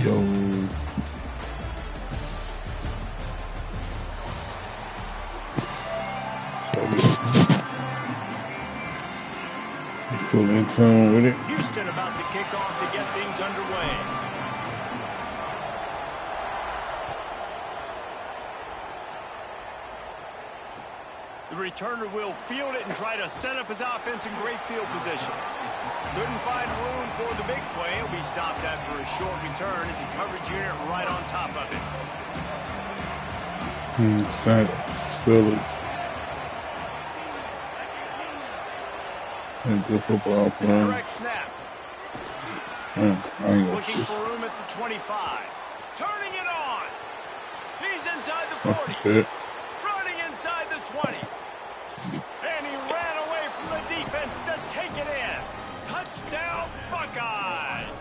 Yo. Full in tune with it. Houston about to kick off to get things underway. The returner will field it and try to set up his offense in great field position. Couldn't find room for the big play. He'll be stopped after a short return. It's a coverage unit right on top of it. Steelers. And good football playing. Correct snap. Looking for room at the 25. Turning it on. He's inside the 40. Running inside the 20. And he ran away from the defense to take it in. Touchdown, Buckeyes!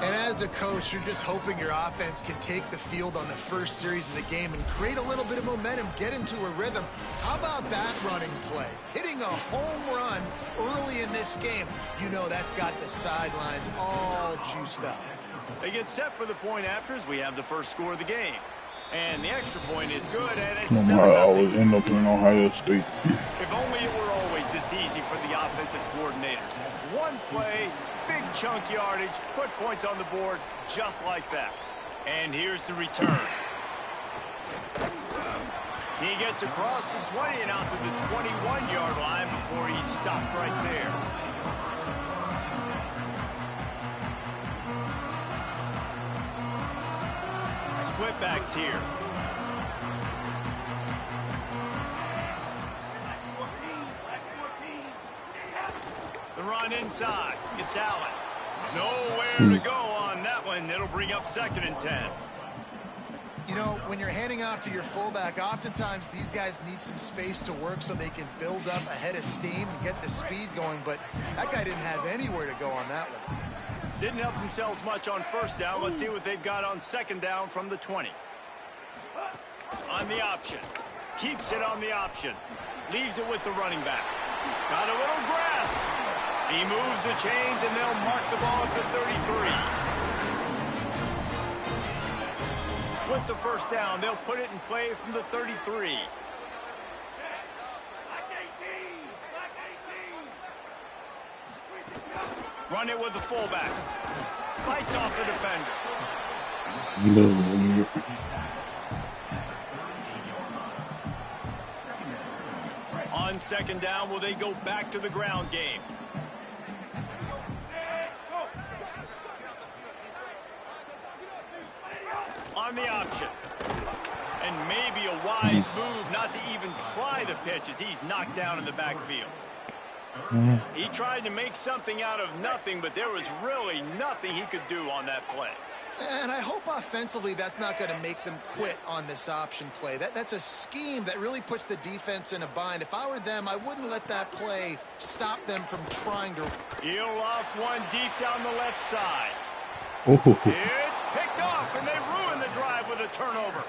And as a coach, you're just hoping your offense can take the field on the first series of the game and create a little bit of momentum, get into a rhythm. How about that running play? Hitting a home run early in this game. You know that's got the sidelines all juiced up. They get set for the point after as we have the first score of the game. And the extra point is good, and it's 7-0. I always end up in Ohio State. If only it were always this easy for the offensive coordinators. One play, big chunk yardage, put points on the board just like that. And here's the return. He gets across the 20 and out to the 21-yard line before he's stopped right there. Splitbacks here. The run inside. It's Allen. Nowhere to go on that one. It'll bring up 2nd and 10. You know, when you're handing off to your fullback, oftentimes these guys need some space to work so they can build up a head of steam and get the speed going, but that guy didn't have anywhere to go on that one. Didn't help themselves much on first down. Let's see what they've got on 2nd down from the 20. On the option. Keeps it on the option. Leaves it with the running back. Got a little grass. He moves the chains, and they'll mark the ball at the 33. With the first down, they'll put it in play from the 33. Run it with the fullback. Fights off the defender. On 2nd down, will they go back to the ground game? On the option. And maybe a wise move not to even try the pitch as he's knocked down in the backfield. He tried to make something out of nothing, but there was really nothing he could do on that play. And I hope offensively that's not going to make them quit on this option play. That's a scheme that really puts the defense in a bind. If I were them, I wouldn't let that play stop them from trying to. He'll off one deep down the left side. It's picked off, and they ruin the drive with a turnover.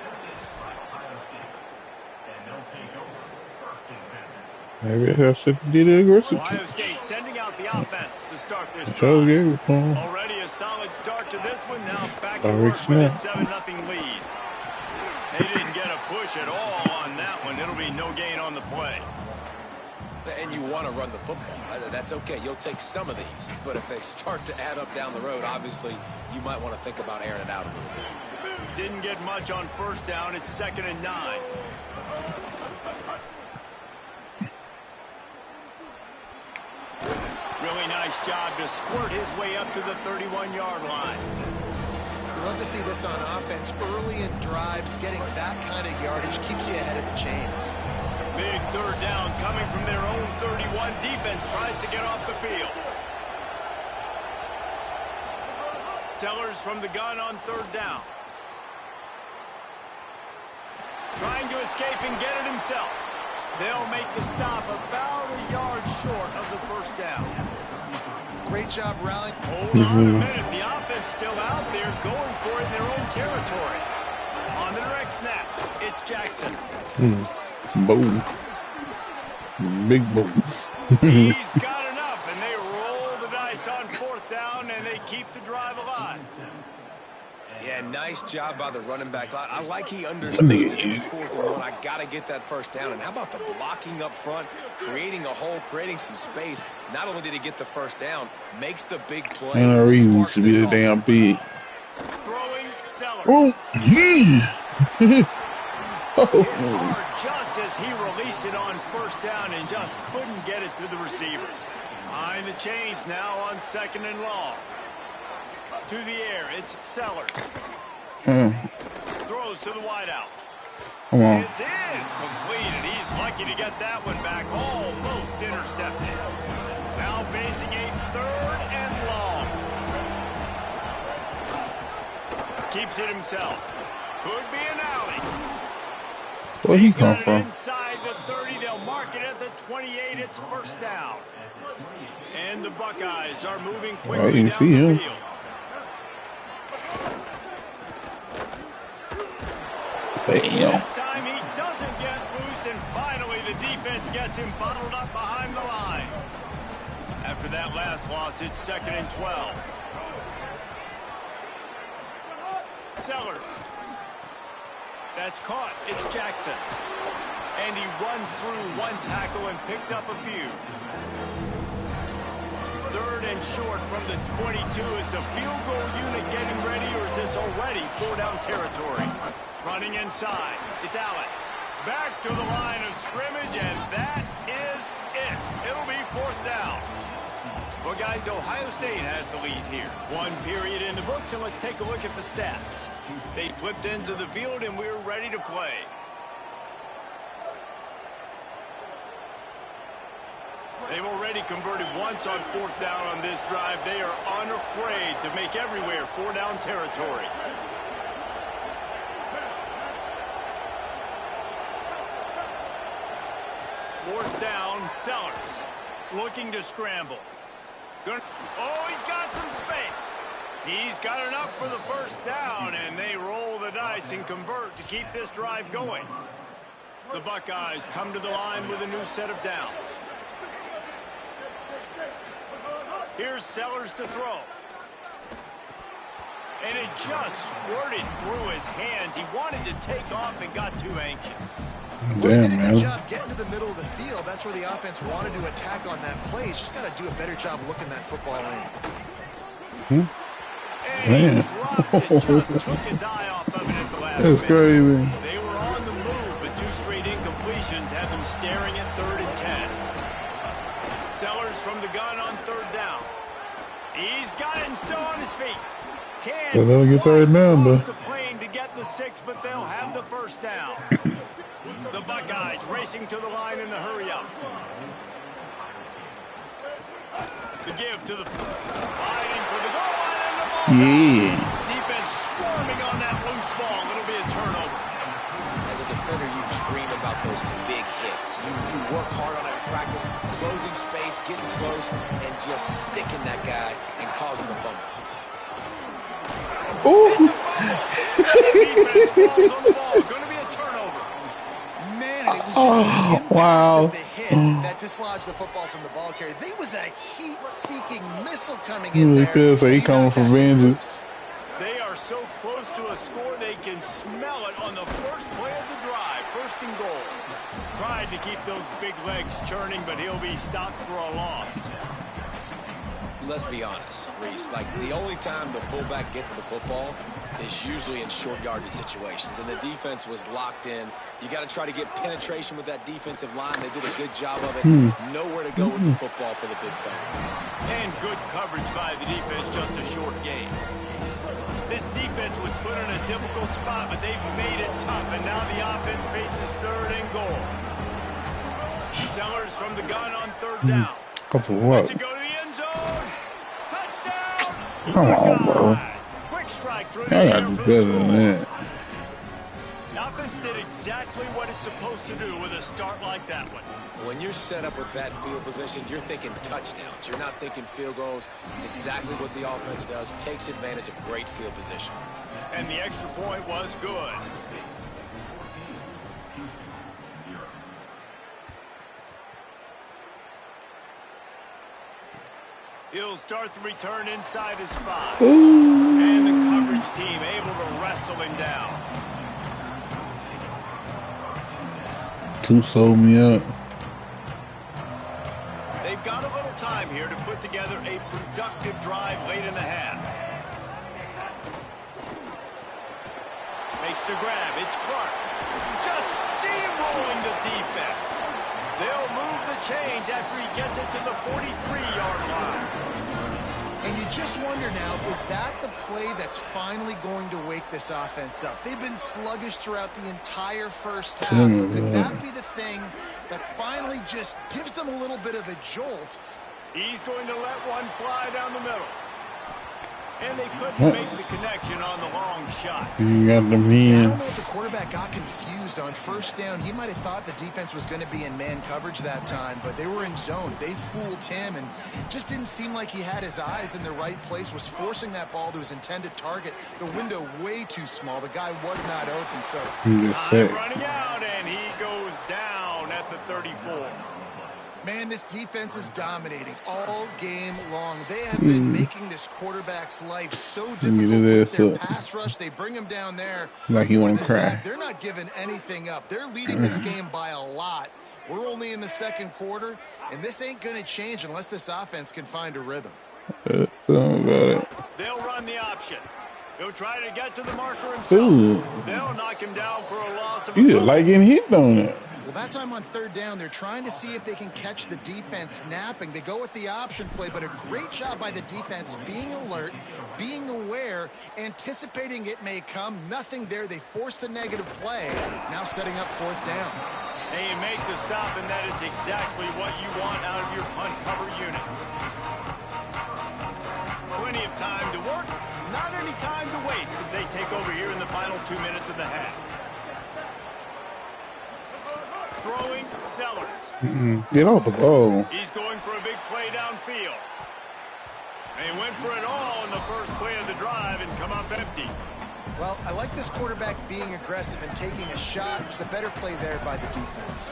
Maybe I should did it aggressive. Ohio State sending out the offense to start this drive. Already a solid start to this one. Now back to work with a 7-0 lead. They didn't get a push at all on that one. It'll be no gain on the play. And you want to run the football. That's okay. You'll take some of these. But if they start to add up down the road, obviously, you might want to think about airing it out a little bit. Didn't get much on first down. It's 2nd and 9. Really nice job to squirt his way up to the 31-yard line. We love to see this on offense. Early in drives, getting that kind of yardage keeps you ahead of the chains. Big 3rd down coming from their own 31. Defense tries to get off the field. Sellers from the gun on 3rd down. Trying to escape and get it himself. They'll make the stop about a yard short of the first down. Great job rallying. Hold on a minute. The offense still out there going for it in their own territory. On the direct snap, it's Jackson. Boom. Big boom. He's got enough, and they roll the dice on 4th down, and they keep the drive alive. Yeah, nice job by the running back. I like he understood that it was 4th and 1. I got to get that first down. And how about the blocking up front, creating a hole, creating some space. Not only did he get the first down, makes the big play. And a reason to be the damn big. Throwing Sellers. Oh, yeah. Hit hard just as he released it on first down and just couldn't get it to the receiver. Behind the chains now on 2nd and long. To the air, it's Sellers. Throws to the wideout. Come on. It's in. Completed. He's lucky to get that one back. Almost intercepted. Now facing a 3rd and long. Keeps it himself. Could be an alley. Where he come from? Inside the 30, they'll mark it at the 28. It's first down. And the Buckeyes are moving quickly didn't down see the him. field. Damn. This time he doesn't get loose, and finally the defense gets him bottled up behind the line. After that last loss, it's 2nd and 12. Sellers. That's caught. It's Jackson. And he runs through one tackle and picks up a few. 3rd and short from the 22. Is the field goal unit getting ready, or is this already 4-down territory? Running inside. It's Allen. Back to the line of scrimmage, and that is it. It'll be 4th down. Well, guys, Ohio State has the lead here. 1 period in the books, and let's take a look at the stats. They flipped into the field, and we're ready to play. They've already converted once on 4th down on this drive. They are unafraid to make everywhere 4-down territory. Fourth down, Sellers. Looking to scramble. Oh, he's got some space. He's got enough for the first down, and they roll the dice and convert to keep this drive going. The Buckeyes come to the line with a new set of downs. Here's Sellers to throw. And it just squirted through his hands. He wanted to take off and got too anxious. Damn, did a man. good job getting to the middle of the field. That's where the offense wanted to attack on that play. He's just got to do a better job looking that football in. And he drops it, just took his eye off of it at the last That's minute. crazy. They were on the move, but 2 straight incompletions have them staring at 3rd and 10. Sellers from the gun on 3rd down. He's got it and still on his feet. But they'll get 3rd down, Across but the plane to get the 6, but they'll have the first down. The Buckeyes racing to the line in the hurry up. The give to the fighting for the goal line, and the ball's yeah. out. Defense swarming on that loose ball. It'll be a turnover. As a defender, you dream about those big hits. You work hard on it in practice, closing space, getting close, and just sticking that guy and causing the fumble. Ooh. Defense falls on the ball. Going to be a turnover. Man, and it was just the impact wow. of the hit that dislodged the football from the ball carrier. There was a heat-seeking missile coming in there. Because he coming for vengeance. They are so close to a score, they can smell it on the first play of the drive. 1st and goal. Tried to keep those big legs churning, but he'll be stopped for a loss. Let's be honest, Reese. Like, the only time the fullback gets the football is usually in short yardage situations, and the defense was locked in. You got to try to get penetration with that defensive line. They did a good job of it. Nowhere to go with the football for the big fella. And good coverage by the defense, just a short game. This defense was put in a difficult spot, but they've made it tough, and now the offense faces 3rd and goal. Sellers from the gun on 3rd down. For what? To go to the end zone. Touchdown. Come on, bro. Quick strike through I the air gotta do for the better than score. that. The offense did exactly what it's supposed to do with a start like that one. When you're set up with that field position, you're thinking touchdowns. You're not thinking field goals. It's exactly what the offense does. Takes advantage of great field position. And the extra point was good. He'll start the return inside his 5. And the coverage Each team able to wrestle him down. Two sold me up. They've got a little time here to put together a productive drive late in the half. Makes the grab. It's Clark. Just steamrolling the defense. They'll move the chains after he gets it to the 43-yard line. And you just wonder now, is that the play that's finally going to wake this offense up? They've been sluggish throughout the entire first half. Could that be the thing that finally just gives them a little bit of a jolt? He's going to let one fly down the middle. And they couldn't make the connection on the long shot. You got them I don't know hands. if the quarterback got confused on first down. He might have thought the defense was going to be in man coverage that time, but they were in zone. They fooled him and just didn't seem like he had his eyes in the right place, was forcing that ball to his intended target. The window way too small. The guy was not open, so... Time running out, and he goes down at the 34. Man, this defense is dominating all game long. They have been making this quarterback's life so difficult with their pass rush. They bring him down there. Like he want to cry. They're not giving anything up. They're leading this game by a lot. We're only in the second quarter, and this ain't going to change unless this offense can find a rhythm. Tell me about it. They'll run the option. He'll try to get to the marker himself. Ooh. They'll knock him down for a loss of You a just couple. like getting hit on it. Well, that time on third down, they're trying to see if they can catch the defense napping. They go with the option play, but a great job by the defense being alert, being aware, anticipating it may come. Nothing there. They forced the negative play. Now setting up fourth down. And you make the stop, and that is exactly what you want out of your punt cover unit. Plenty of time to work, not any time to waste as they take over here in the final 2 minutes of the half. Throwing, Sellers. Get off the ball. He's going for a big play downfield. They went for it all in the first play of the drive and come up empty. Well, I like this quarterback being aggressive and taking a shot. Just a better play there by the defense.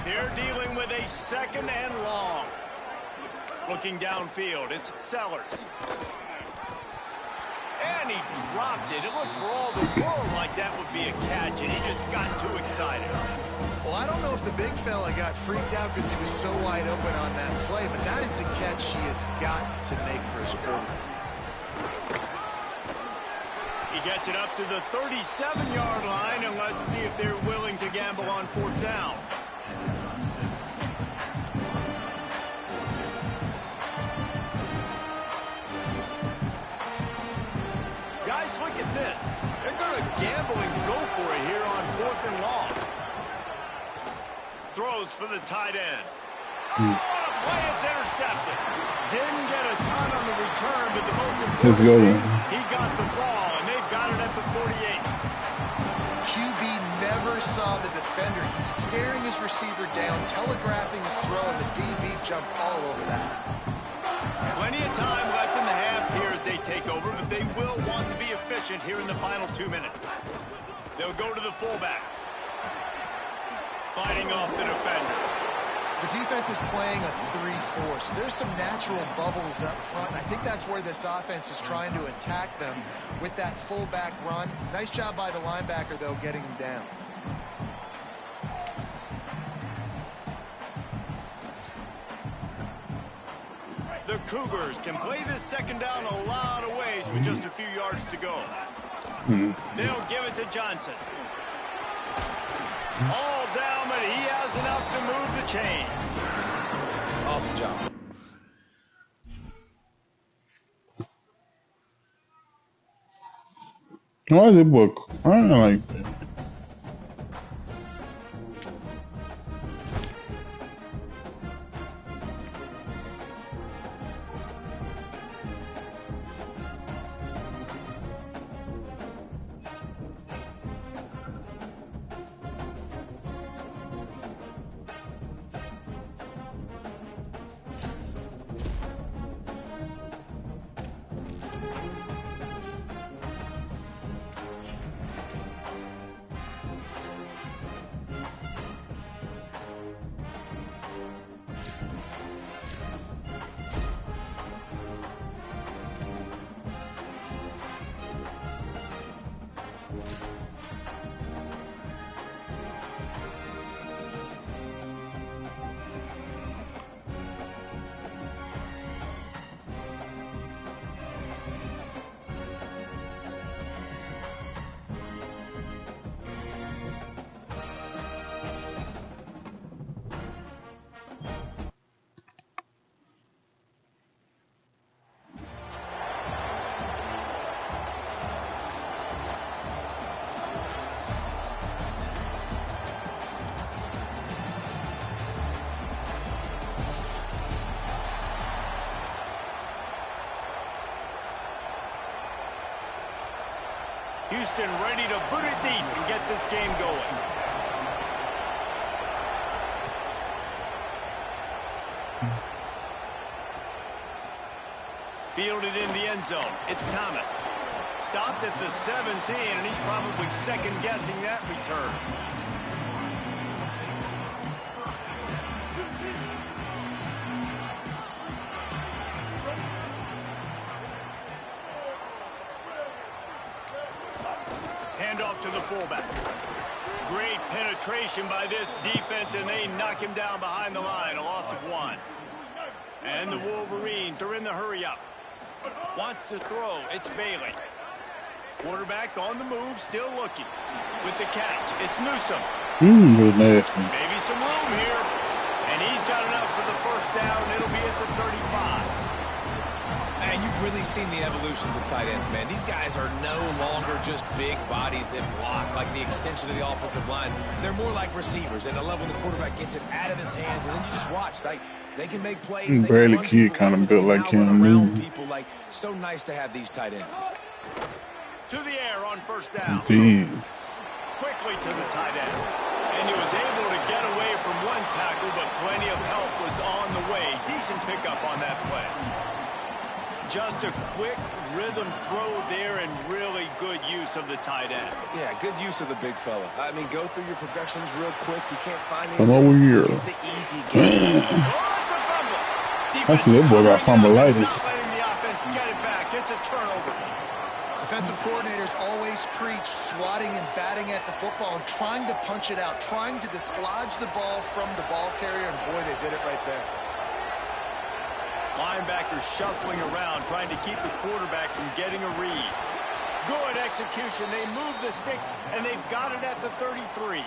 They're dealing with a second and long. Looking downfield, it's Sellers. And he dropped it. It looked for all the world like that would be a catch, and he just got too excited. Well, I don't know if the big fella got freaked out because he was so wide open on that play, but that is a catch he has got to make for his quarterback. He gets it up to the 37-yard line, and let's see if they're willing to gamble on fourth down. Guys, look at this. They're going to gamble and go for it here on fourth and long. Throws for the tight end. Oh, what a play, it's intercepted. Didn't get a ton on the return, but the most important thing, he got the ball, and they've got it at the 48. QB never saw the defender. He's staring his receiver down, telegraphing his throw, and the DB jumped all over that. Plenty of time left in the half here as they take over, but they will want to be efficient here in the final 2 minutes. They'll go to the fullback. Fighting off the defender. The defense is playing a 3-4, so there's some natural bubbles up front, and I think that's where this offense is trying to attack them with that fullback run. Nice job by the linebacker, though, getting him down. The Cougars can play this second down a lot of ways with just a few yards to go. They'll give it to Johnson. All down, but he has enough to move the chains. Awesome job. Why is it book? I don't like that. Houston ready to boot it deep and get this game going. Fielded in the end zone. It's Thomas. Stopped at the 17, and he's probably second-guessing that return. Handoff to the fullback. Great penetration by this defense, and they knock him down behind the line. A loss of 1. And the Wolverines are in the hurry-up. Wants to throw. It's Bailey. Quarterback on the move, still looking. With the catch, it's Newsome. Was nasty. Maybe some room here. And he's got enough for the first down. It'll be at the 35. And you've really seen the evolutions of tight ends, man. These guys are no longer just big bodies that block like the extension of the offensive line. They're more like receivers at a level the quarterback gets it out of his hands, and then you just watch. They can make plays. Bradley Kid kind of built like him. People like so nice to have these tight ends. To the air on first down. Damn. Quickly to the tight end. And he was able to get away from one tackle, but plenty of help was on the way. Decent pickup on that play. Just a quick rhythm throw there and really good use of the tight end. Yeah, good use of the big fella. I mean, go through your progressions real quick. You can't find Come anything. over here. Get the easy game. Oh, it's a fumble. I see that boy got fumbleitis. Not letting the offense get it back. It's a turnover. Defensive coordinators always preach swatting and batting at the football and trying to punch it out, trying to dislodge the ball from the ball carrier, and boy, they did it right there. Linebackers shuffling around, trying to keep the quarterback from getting a read. Good execution. They move the sticks, and they've got it at the 33.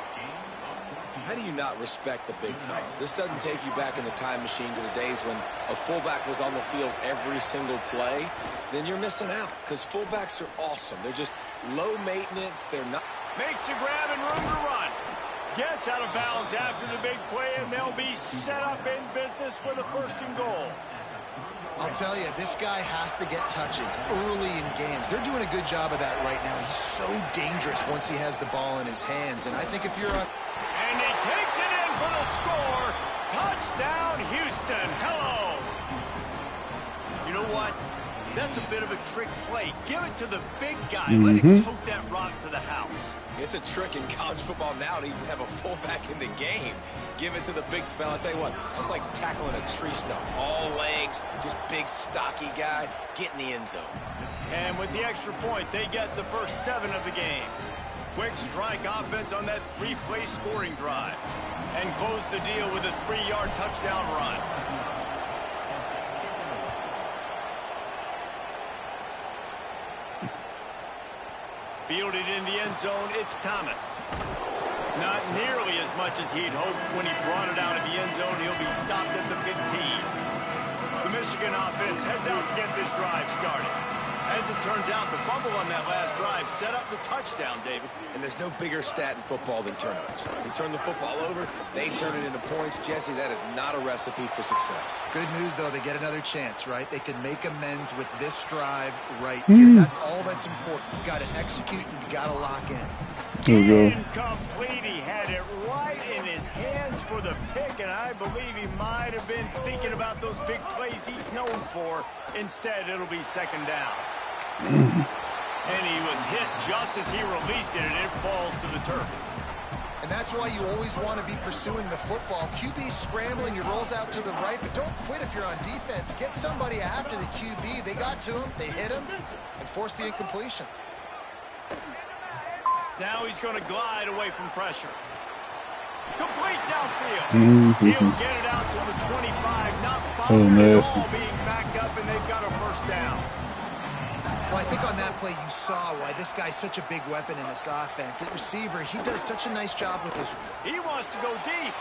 How do you not respect the big fellas? This doesn't take you back in the time machine to the days when a fullback was on the field every single play. Then you're missing out because fullbacks are awesome. They're just low maintenance. They're not. Makes a grab and room to run. Gets out of bounds after the big play, and they'll be set up in business with a first and goal. I'll tell you, this guy has to get touches early in games. They're doing a good job of that right now. He's so dangerous once he has the ball in his hands. And I think if you're on... And he takes it in for the score. Touchdown, Houston. Hello. You know what? That's a bit of a trick play. Give it to the big guy. Let him tote that rock to the house. It's a trick in college football now to even have a fullback in the game. Give it to the big fella. I'll tell you what, that's like tackling a tree stump. All legs, just big, stocky guy. Get in the end zone. And with the extra point, they get the first 7 of the game. Quick strike offense on that 3-play scoring drive. And close the deal with a 3-yard touchdown run. Fielded in the end zone, it's Thomas. Not nearly as much as he'd hoped when he brought it out of the end zone. He'll be stopped at the 15. The Michigan offense heads out to get this drive started. As it turns out, the fumble on that last drive set up the touchdown, David. And there's no bigger stat in football than turnovers. We turn the football over, they turn it into points. Jesse, that is not a recipe for success. Good news, though, they get another chance, right? They can make amends with this drive right here. That's all that's important. You've got to execute and you've got to lock in. There we go. Incomplete. He had it right in his hands for the pick, and I believe he might have been thinking about those big plays he's known for. Instead, it'll be second down. And he was hit just as he released it, and it falls to the turf. And that's why you always want to be pursuing the football. QB scrambling, he rolls out to the right, but don't quit if you're on defense. Get somebody after the QB. They got to him, they hit him, and forced the incompletion. Now he's going to glide away from pressure. Complete downfield. He'll get it out to the 25, not bothering at all being backed up, and they've got a first down. Well, I think on that play you saw why this guy's such a big weapon in this offense. At receiver, he does such a nice job with his... He wants to go deep.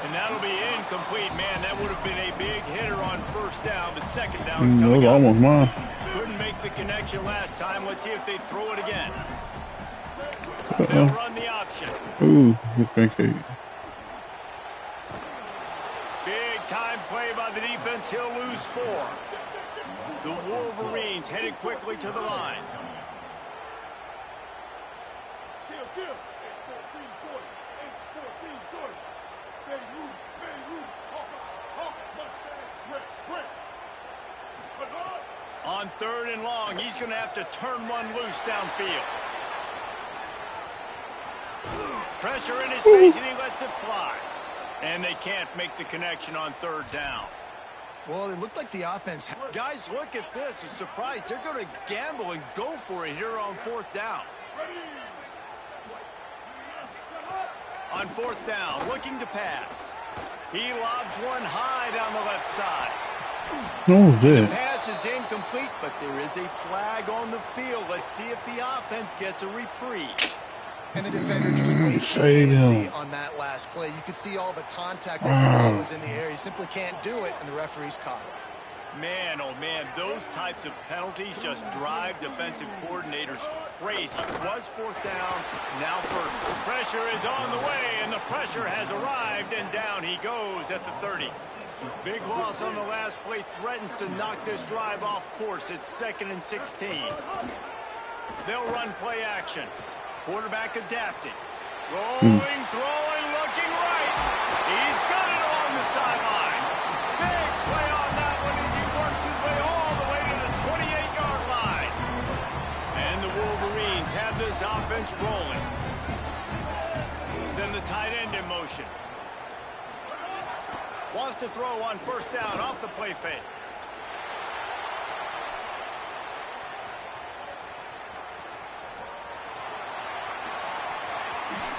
And that'll be incomplete. Man, that would have been a big hitter on first down, but second down's coming That was almost mine. Couldn't make the connection last time. Let's see if they throw it again. They'll run the option. Ooh, good pancake. Big time play by the defense. He'll lose 4. The Wolverines headed quickly to the line. On 3rd and long, he's going to have to turn one loose downfield. Pressure in his face, and he lets it fly. And they can't make the connection on 3rd down. Well, it looked like the offense... Guys, look at this. I'm surprised. They're going to gamble and go for it here on 4th down. On 4th down, looking to pass. He lobs one high down the left side. Oh, The yeah. pass is incomplete, but there is a flag on the field. Let's see if the offense gets a reprieve. And the defender just waited Shade him. on that last play. You could see all the contact as the ball was in the air. He simply can't do it, and the referee's caught it. Man, oh man, those types of penalties just drive defensive coordinators crazy. It was 4th down, now 3rd. Pressure is on the way, and the pressure has arrived, and down he goes at the 30. Big loss on the last play, threatens to knock this drive off course. It's 2nd and 16. They'll run play action. Quarterback adapting. Rolling, throwing, looking right. He's got it along the sideline. Big play on that one as he works his way all the way to the 28-yard line. And the Wolverines have this offense rolling. Send the tight end in motion. Wants to throw on 1st down off the play fake.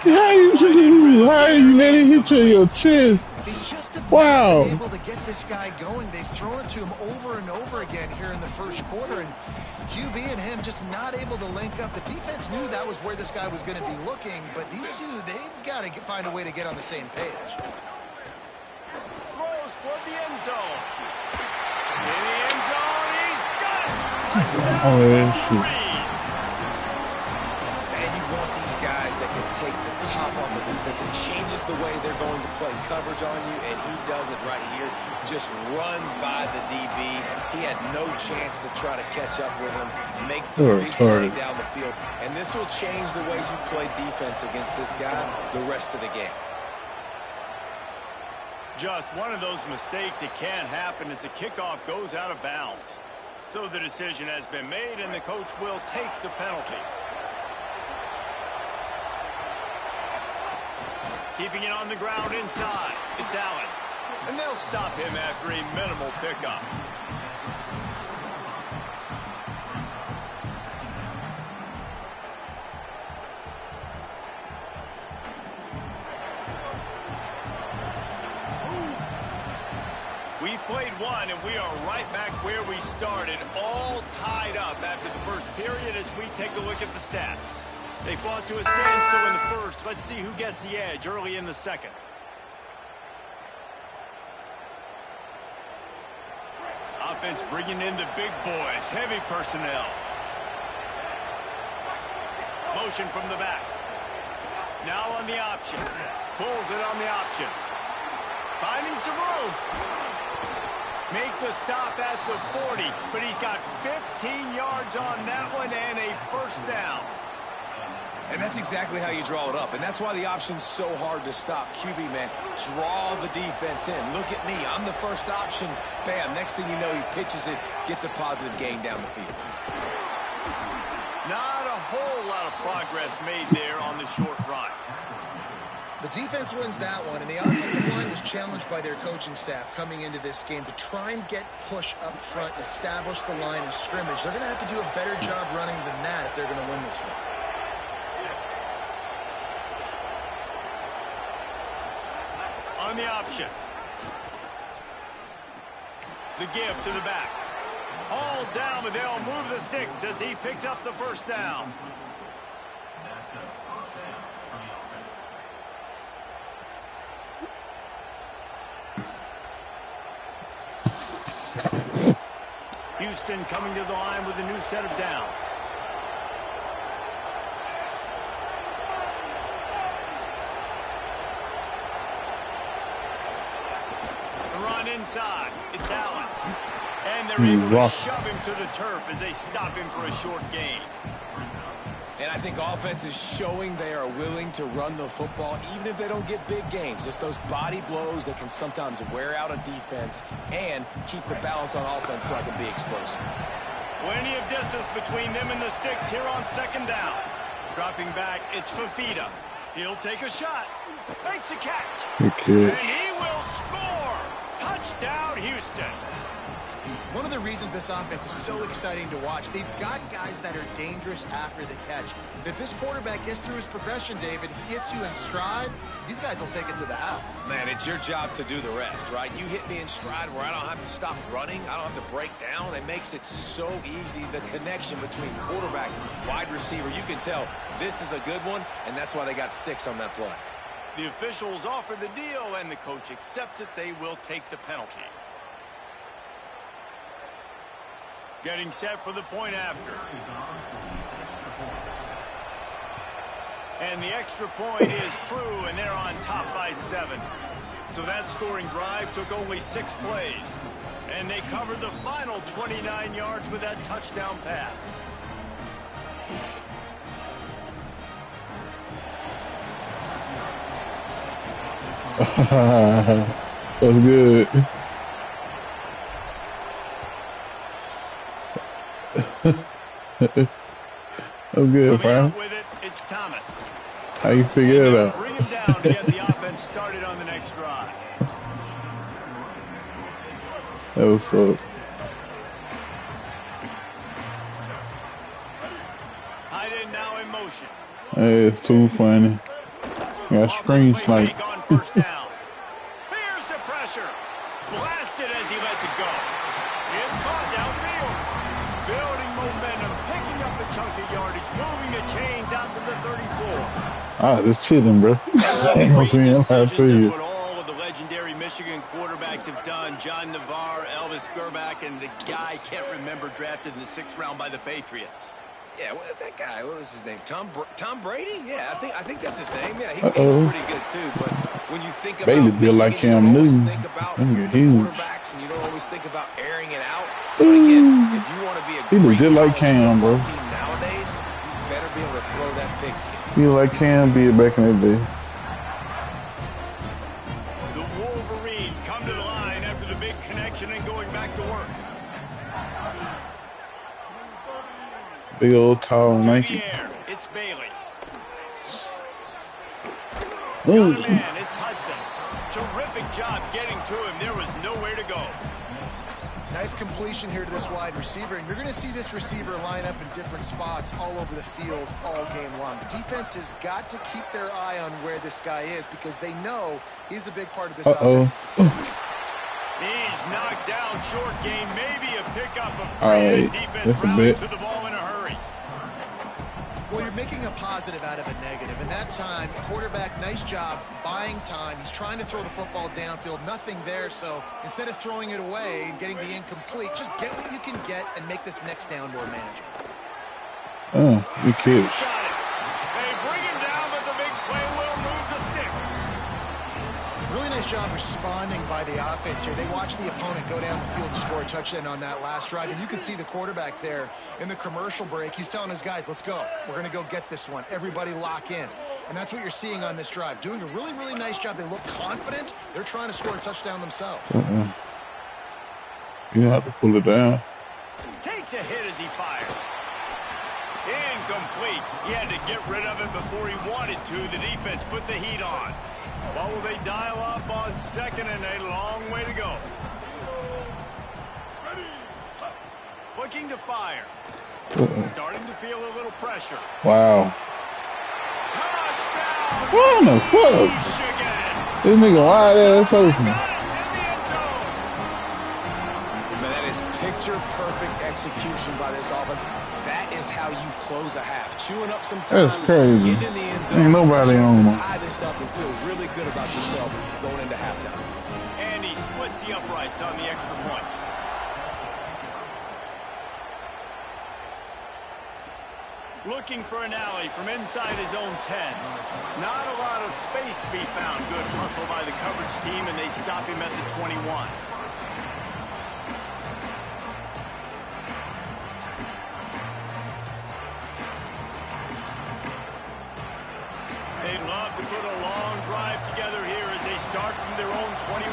How you let it hit you in your chest? They just have Wow. been able to get this guy going. They've thrown it to him over and over again here in the 1st quarter, and QB and him just not able to link up. The defense knew that was where this guy was going to be looking, but these two, they've got to find a way to get on the same page. Throws toward the end zone. In the end zone, he's got it. Touchdown, Oh, yeah, shoot. Wolverines. Man, you want these guys that can take the top off the defense. It changes the way they're going to play coverage on you, and he does it right here. Just runs by the DB. He had no chance to try to catch up with him. Makes the You're big play retarded. down the field. And this will change the way you play defense against this guy the rest of the game. Just one of those mistakes that can happen as the kickoff goes out of bounds. So the decision has been made, and the coach will take the penalty. Keeping it on the ground inside. It's Allen. And they'll stop him after a minimal pickup. We've played one, and we are right back where we started, all tied up after the first period as we take a look at the stats. They fought to a standstill in the first. Let's see who gets the edge early in the second. Offense bringing in the big boys, heavy personnel. Motion from the back. Now on the option. Pulls it on the option. Finding some room. Make the stop at the 40, but he's got 15 yards on that one and a 1st down. And that's exactly how you draw it up. And that's why the option's so hard to stop. QB, man, draw the defense in. Look at me. I'm the first option. Bam. Next thing you know, he pitches it, gets a positive gain down the field. Not a whole lot of progress made there on the short run. The defense wins that one, and the offensive line was challenged by their coaching staff coming into this game to try and get push up front and establish the line of scrimmage. They're going to have to do a better job running than that if they're going to win this one. On the option. The give to the back. All down, but they'll move the sticks as he picks up the 1st down. Houston coming to the line with a new set of downs. The run inside. It's Allen. And they're able to shove him to the turf as they stop him for a short gain. And I think offense is showing they are willing to run the football, even if they don't get big gains. Just those body blows that can sometimes wear out a defense and keep the balance on offense so I can be explosive. Plenty of distance between them and the sticks here on second down. Dropping back, it's Fafita. He'll take a shot. Makes a catch. Okay. And he will score. Touchdown, Houston. One of the reasons this offense is so exciting to watch, they've got guys that are dangerous after the catch. And if this quarterback gets through his progression, David, hits you in stride, these guys will take it to the house. Man, it's your job to do the rest, right? You hit me in stride where I don't have to stop running. I don't have to break down. It makes it so easy, the connection between quarterback and wide receiver. You can tell this is a good one, and that's why they got 6 on that play. The officials offer the deal, and the coach accepts it. They will take the penalty. Getting set for the point after. And the extra point is true, and they're on top by 7. So that scoring drive took only 6 plays. And they covered the final 29 yards with that touchdown pass. That's good. I'm good, fam. With it, it's Thomas. How you figure it out? Bring him down to get the offense started on the next drive. That was up. Tight end now in motion. Hey, it's too funny. Got screen snipe. On first down. Here's the pressure. Blasted as he lets it go. It's caught downfield. Building momentum, picking up a chunk of yardage, moving the chains out to the 34. Ah, just chilling, bro. Ain't no saying how to you. What all of the legendary Michigan quarterbacks have done. John Navarre, Elvis Gerback, and the guy can't remember drafted in the 6th round by the Patriots. Yeah, well, that guy, what was his name? Tom Brady? Yeah, I think that's his name. Yeah, he was pretty good too. But when you think about Bailey built like Cam Newton. think about Them the get huge. quarterbacks, and you don't always think about airing it out. But again, if you want to be a He look great just like college Cam, bro. football team nowadays, you better be able to throw that pigskin. He like Cam did back in the day. The Wolverines come to the line after the big connection and going back to work. Big old tall To Nike. the air, it's Bailey. Ooh. Got a man, it's Hudson. Terrific job getting to him. There was nowhere to go. Nice completion here to this wide receiver, and you're going to see this receiver line up in different spots all over the field all game long. The defense has got to keep their eye on where this guy is because they know he's a big part of this offense's success. He's knocked down short game, maybe a pickup of 3. All right, The defense that's a routed bit. to the ball in a hurry. Well, you're making a positive out of a negative, and that time, quarterback, nice job buying time. He's trying to throw the football downfield, nothing there, so instead of throwing it away and getting the incomplete, just get what you can get and make this next down more manageable. Oh, good kid. He's got it. They bring him down, but the big play will move the sticks. Really nice job responding by the offense here. They watched the opponent go down the field and score a touchdown on that last drive, and you can see the quarterback there in the commercial break. He's telling his guys, let's go. We're going to go get this one. Everybody lock in. And that's what you're seeing on this drive. Doing a really, really nice job. They look confident. They're trying to score a touchdown themselves. You have to pull it down. Takes a hit as he fires. Incomplete. He had to get rid of it before he wanted to. The defense put the heat on. What will they dial up on 2nd and a long way to go? Looking to fire. Starting to feel a little pressure. Wow. Touchdown! What in the fuck? Michigan! This nigga wide ass Got open. it in the end zone. Man, that is picture-perfect execution by this offense. That is how you close a half. Chewing up some time. That's crazy. Getting in the end zone. Ain't nobody chance on to him. tie this up and feel really good about yourself going into halftime. And he splits the uprights on the extra point. Looking for an alley from inside his own 10. Not a lot of space to be found. Good hustle by the coverage team, and they stop him at the 21. to put a long drive together here as they start from their own 21.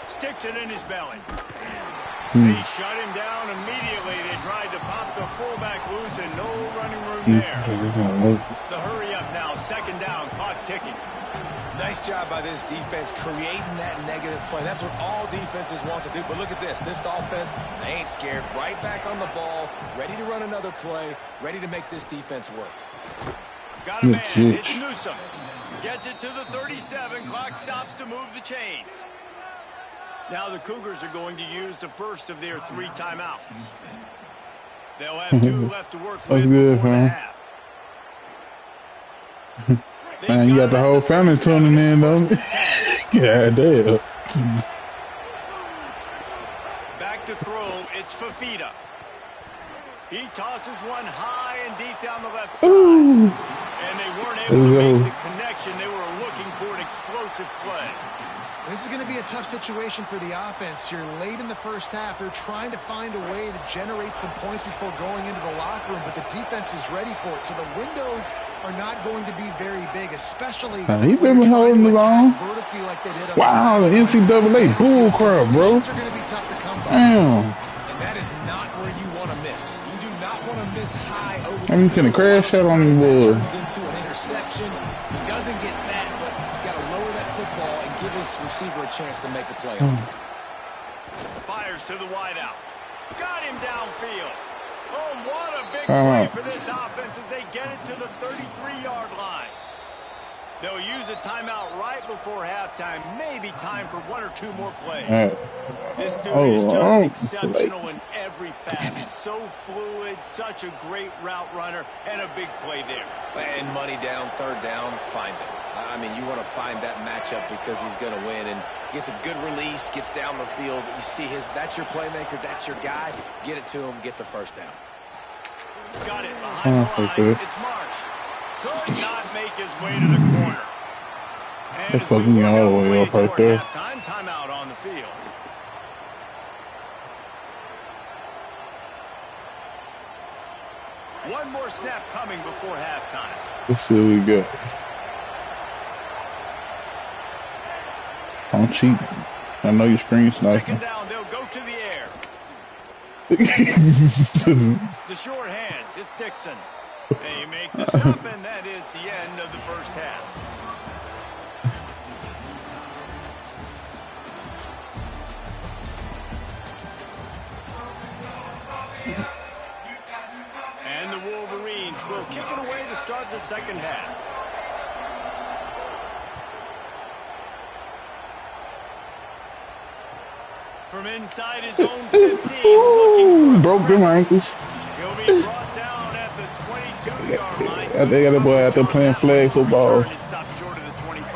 Sticks it in his belly. They shut him down immediately. They tried to pop the fullback loose and no running room there. The hurry up now, second down, clock ticking. Nice job by this defense creating that negative play. That's what all defenses want to do. But look at this. This offense, they ain't scared. Right back on the ball, ready to run another play, ready to make this defense work. Got a man. It's Newsome. Gets it to the 37. Clock stops to move the chains. Now the Cougars are going to use the first of their 3 timeouts. They'll have 2 left to work with before the half. Man, you got the whole family tuning in, though. God damn. Back to throw, it's Fafita. He tosses one high and deep down the left side. Ooh. And they weren't able to make the connection. They were looking for an explosive play. This is going to be a tough situation for the offense here. Late in the first half, they're trying to find a way to generate some points before going into the locker room, but the defense is ready for it. So the windows are not going to be very big, especially he been holding it on. Vertically like they did on wow, the NCAA bull crap, bro. are going to be tough to come by. Damn. And that is not where you want to miss. You do not want to miss high over. I'm finna crash out on the board. Turns into an interception. He doesn't get that, but he's got to lower that football and give his receiver a chance to make a play. Fires to the wideout. Got him downfield. Oh, what a big play for this offense as they get it to the 33-yard line. They'll use a timeout right before halftime. Maybe time for 1 or 2 more plays. This dude is just exceptional in every facet. So fluid, such a great route runner, and a big play there. And money down, third down, find him. I mean, you want to find that matchup because he's going to win and gets a good release, gets down the field. You see that's your playmaker, that's your guy. Get it to him, get the first down. Got it behind the line. It's Marsh. Could not make his way to the corner. They're fucking me all the way up right there. Timeout on the field. One more snap coming before halftime. Let's see what we got. Don't cheat. I know you're screen sniping. Second down, they'll go to the air. The short hands, it's Dixon. They make the stop, and that is the end of the first half. And the Wolverines will kick it away to start the second half. From inside his own 15, broke them ankles. He'll be brought down at the 22-yard line. I think that boy out there playing flag football. It stops short of the 25.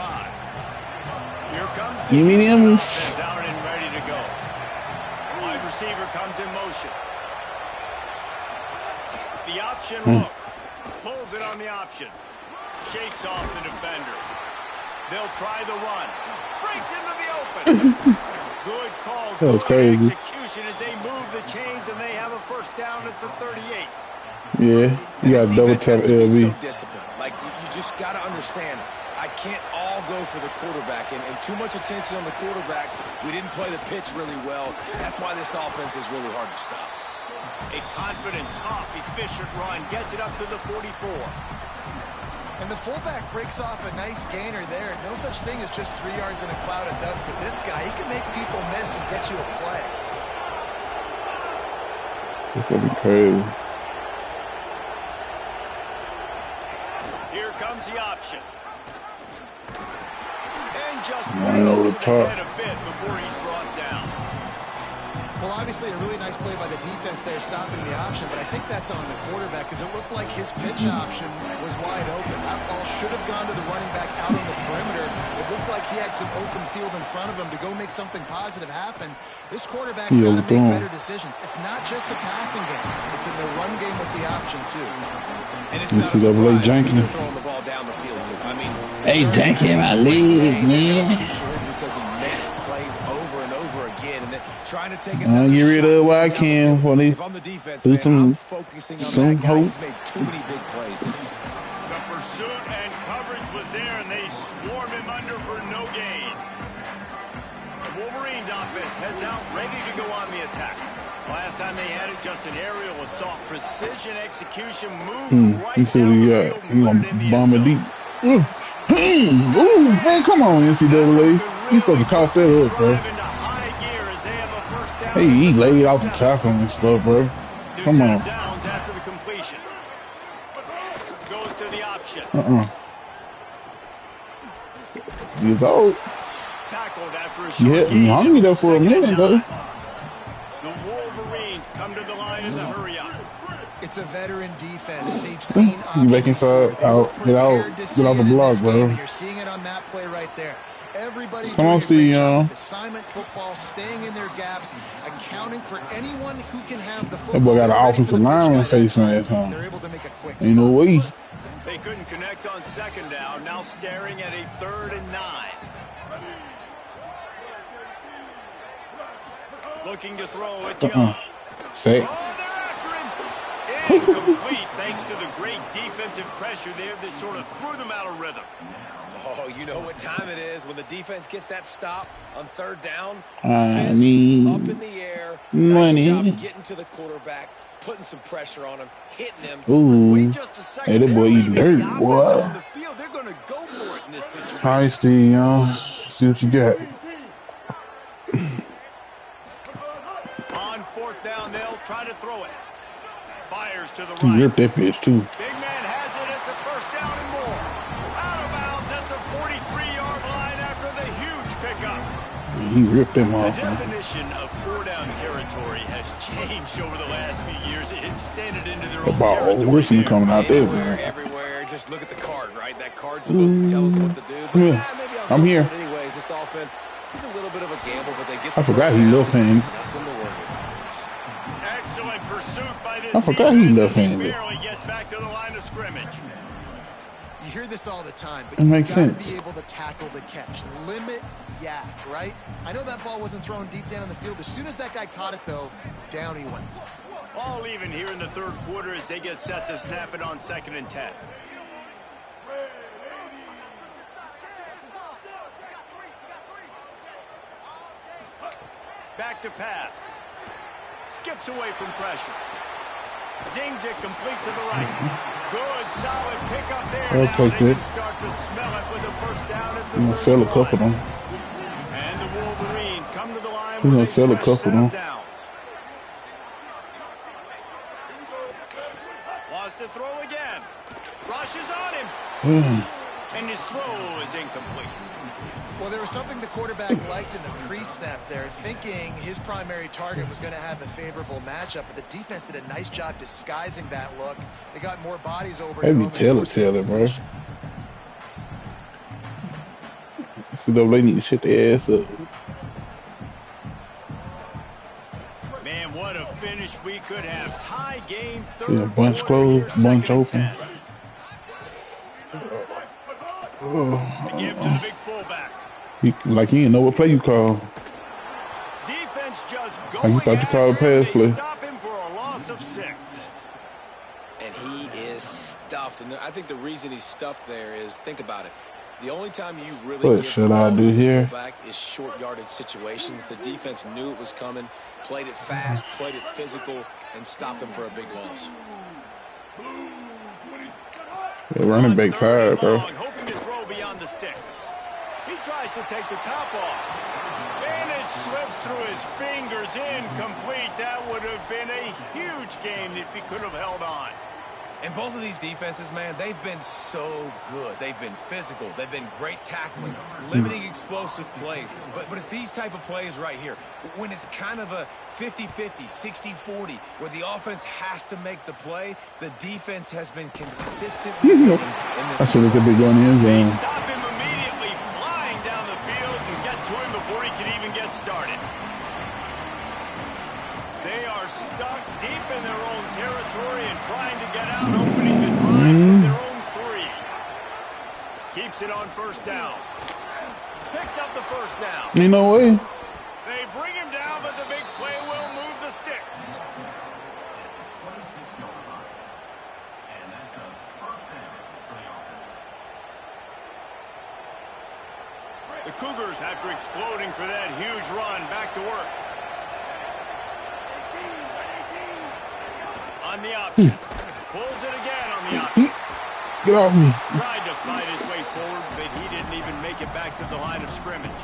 Here comes the You mean him? offense out and ready to go. Wide receiver comes in motion. The option look. Pulls it on the option. Shakes off the defender. They'll try the run. Breaks into the open. Good call. That was crazy. Execution as they move the chains and they have a first down at the 38. Yeah, you got double tap LB. So disciplined. Like, you just got to understand, I can't all go for the quarterback. And too much attention on the quarterback. We didn't play the pitch really well. That's why this offense is really hard to stop. A confident, tough, efficient run gets it up to the 44. And the fullback breaks off a nice gainer there. No such thing as just 3 yards in a cloud of dust with this guy. He can make people miss and get you a play. That's gonna be crazy. Here comes the option. And just Running over the top. a bit before he's brought down. Well, obviously a really nice play by the defense there stopping the option, but I think that's on the quarterback because it looked like his pitch option was wide open. That ball should have gone to the running back out on the perimeter. It looked like he had some open field in front of him to go make something positive happen. This quarterback's got to make better decisions. It's not just the passing game. It's in the run game with the option, too. And it's not a surprise they're throwing the ball down the field, too. I mean, hey, janky my leg, man. Because he makes plays over and over again, and then trying to take I get rid of what I can when they if I'm the defense, do man, some I'm focusing on that guy. hope. He's made too many big plays today. The pursuit and coverage was there, and they swarm him under for no gain. The Wolverines offense heads out, ready to go on the attack. Last time they had it, just an aerial assault. Precision execution, move right You see down what he the got? field, He and gonna put it in the bomb end it zone. deep. Ooh, man, come on, NCAA. You supposed to toss that up, bro. Hey, he laid off the tackle and stuff, bro. Come on. Downs after the completion. Goes to the option. You go. Tackled after a You short hit gain. me hungry there for a minute, though. The Wolverines come to the line in the hurry up. It's a veteran defense. They've seen You making options before. side They were out, get out, prepared to get see off the it in block, this game, bro. and you're seeing it on that play right there. Everybody Come doing on, a great Steve, job with assignment football, staying in their gaps, accounting for anyone who can have the football. That boy got an They're ready offensive for the push lineman by that facing time. at him. They're able to make a quick Ain't no stop. way. They couldn't connect on second down. Now staring at a 3rd and 9. Looking to throw. It's Young. Say. Oh, they're after him. Incomplete thanks to the great defensive pressure there that sort of threw them out of rhythm. Oh, you know what time it is when the defense gets that stop on 3rd down. I Fist need up in the air. money. Nice job getting to the quarterback, putting some pressure on him, hitting him. Ooh. Wait just a second. Hey, that boy They're eating leaving dirt, the offense boy. on the field. They're going to go for it in this situation. All right, Steve, see what you got. On 4th down, they'll try to throw it. Fires to the He right. ripped that bitch, too. Big man has it. It's a 1st down and more. Out of bounds at the 43-yard line after the huge pickup. He ripped that The motherfucker. definition of 4-down territory has changed over the last few years. It extended into their The own ball territory. Wilson there. coming out there, Anywhere, man. everywhere. Just look at the card, right? That card's supposed to tell us what to do. But Yeah. maybe I'll I'm go here. for it anyways. This offense took a little bit of a gamble, but they get I the forgot first he down. left-handed. Nothing to worry about. Excellent pursuit by this I forgot he defense. left-handed. He barely gets back to the line of scrimmage. You hear this all the time, but It you've makes got to sense. be able to tackle the catch. Limit yak, right? I know that ball wasn't thrown deep down in the field. As soon as that guy caught it, though, down he went. All even here in the 3rd quarter as they get set to snap it on 2nd and 10. Back to pass. Skips away from pressure. Zings it complete to the right. Good, solid pickup there. I'll Now take they that. can start to smell it with a 1st down at the I'm gonna sell a couple of them. And the Wolverines come to the line We're gonna with a sell a fresh couple, set huh? of downs. Lost to throw again. Rushes on him. And his throw is incomplete. Well, there was something the quarterback liked in the pre-snap there, thinking his primary target was going to have a favorable matchup, but the defense did a nice job disguising that look. They got more bodies over to They be him. Taylor, bro. NCAA need to shut their ass up. Man, what a finish we could have. Tie game, Yeah, 3rd bunch quarter closed, here, bunch 2nd and open. 10. To give to the big fullback. Like he didn't know what play you called. Defense just Like going you thought you called a after him. pass They play. stop him for a loss of 6. And he is stuffed. And I think the reason he's stuffed there is, think about it. The only time you really What give should the I ball do to the here? fullback is short yardage situations. The defense knew it was coming, played it fast, played it physical, and stopped him for a big loss. The running back tired, bro. Hoping to throw beyond the sticks. He tries to take the top off. And it slips through his fingers, incomplete. That would have been a huge gain if he could have held on. And both of these defenses, man, they've been so good. They've been physical. They've been great tackling, limiting explosive plays. But it's these type of plays right here. When it's kind of a 50-50, 60-40, where the offense has to make the play, the defense has been consistently winning in I this. should have been going in They zone. stop him immediately, flying down the field and get to him before he can even get started. They are stuck deep in their own territory and trying to get out, opening the drive from their own 3. Keeps it on 1st down. Picks up the 1st down. Ain't no way. They bring him down, but the big play will move the sticks. The Cougars, after exploding for that huge run, back to work. On the option. Pulls it again on the option. Get off me. Tried to fight his way forward, but he didn't even make it back to the line of scrimmage.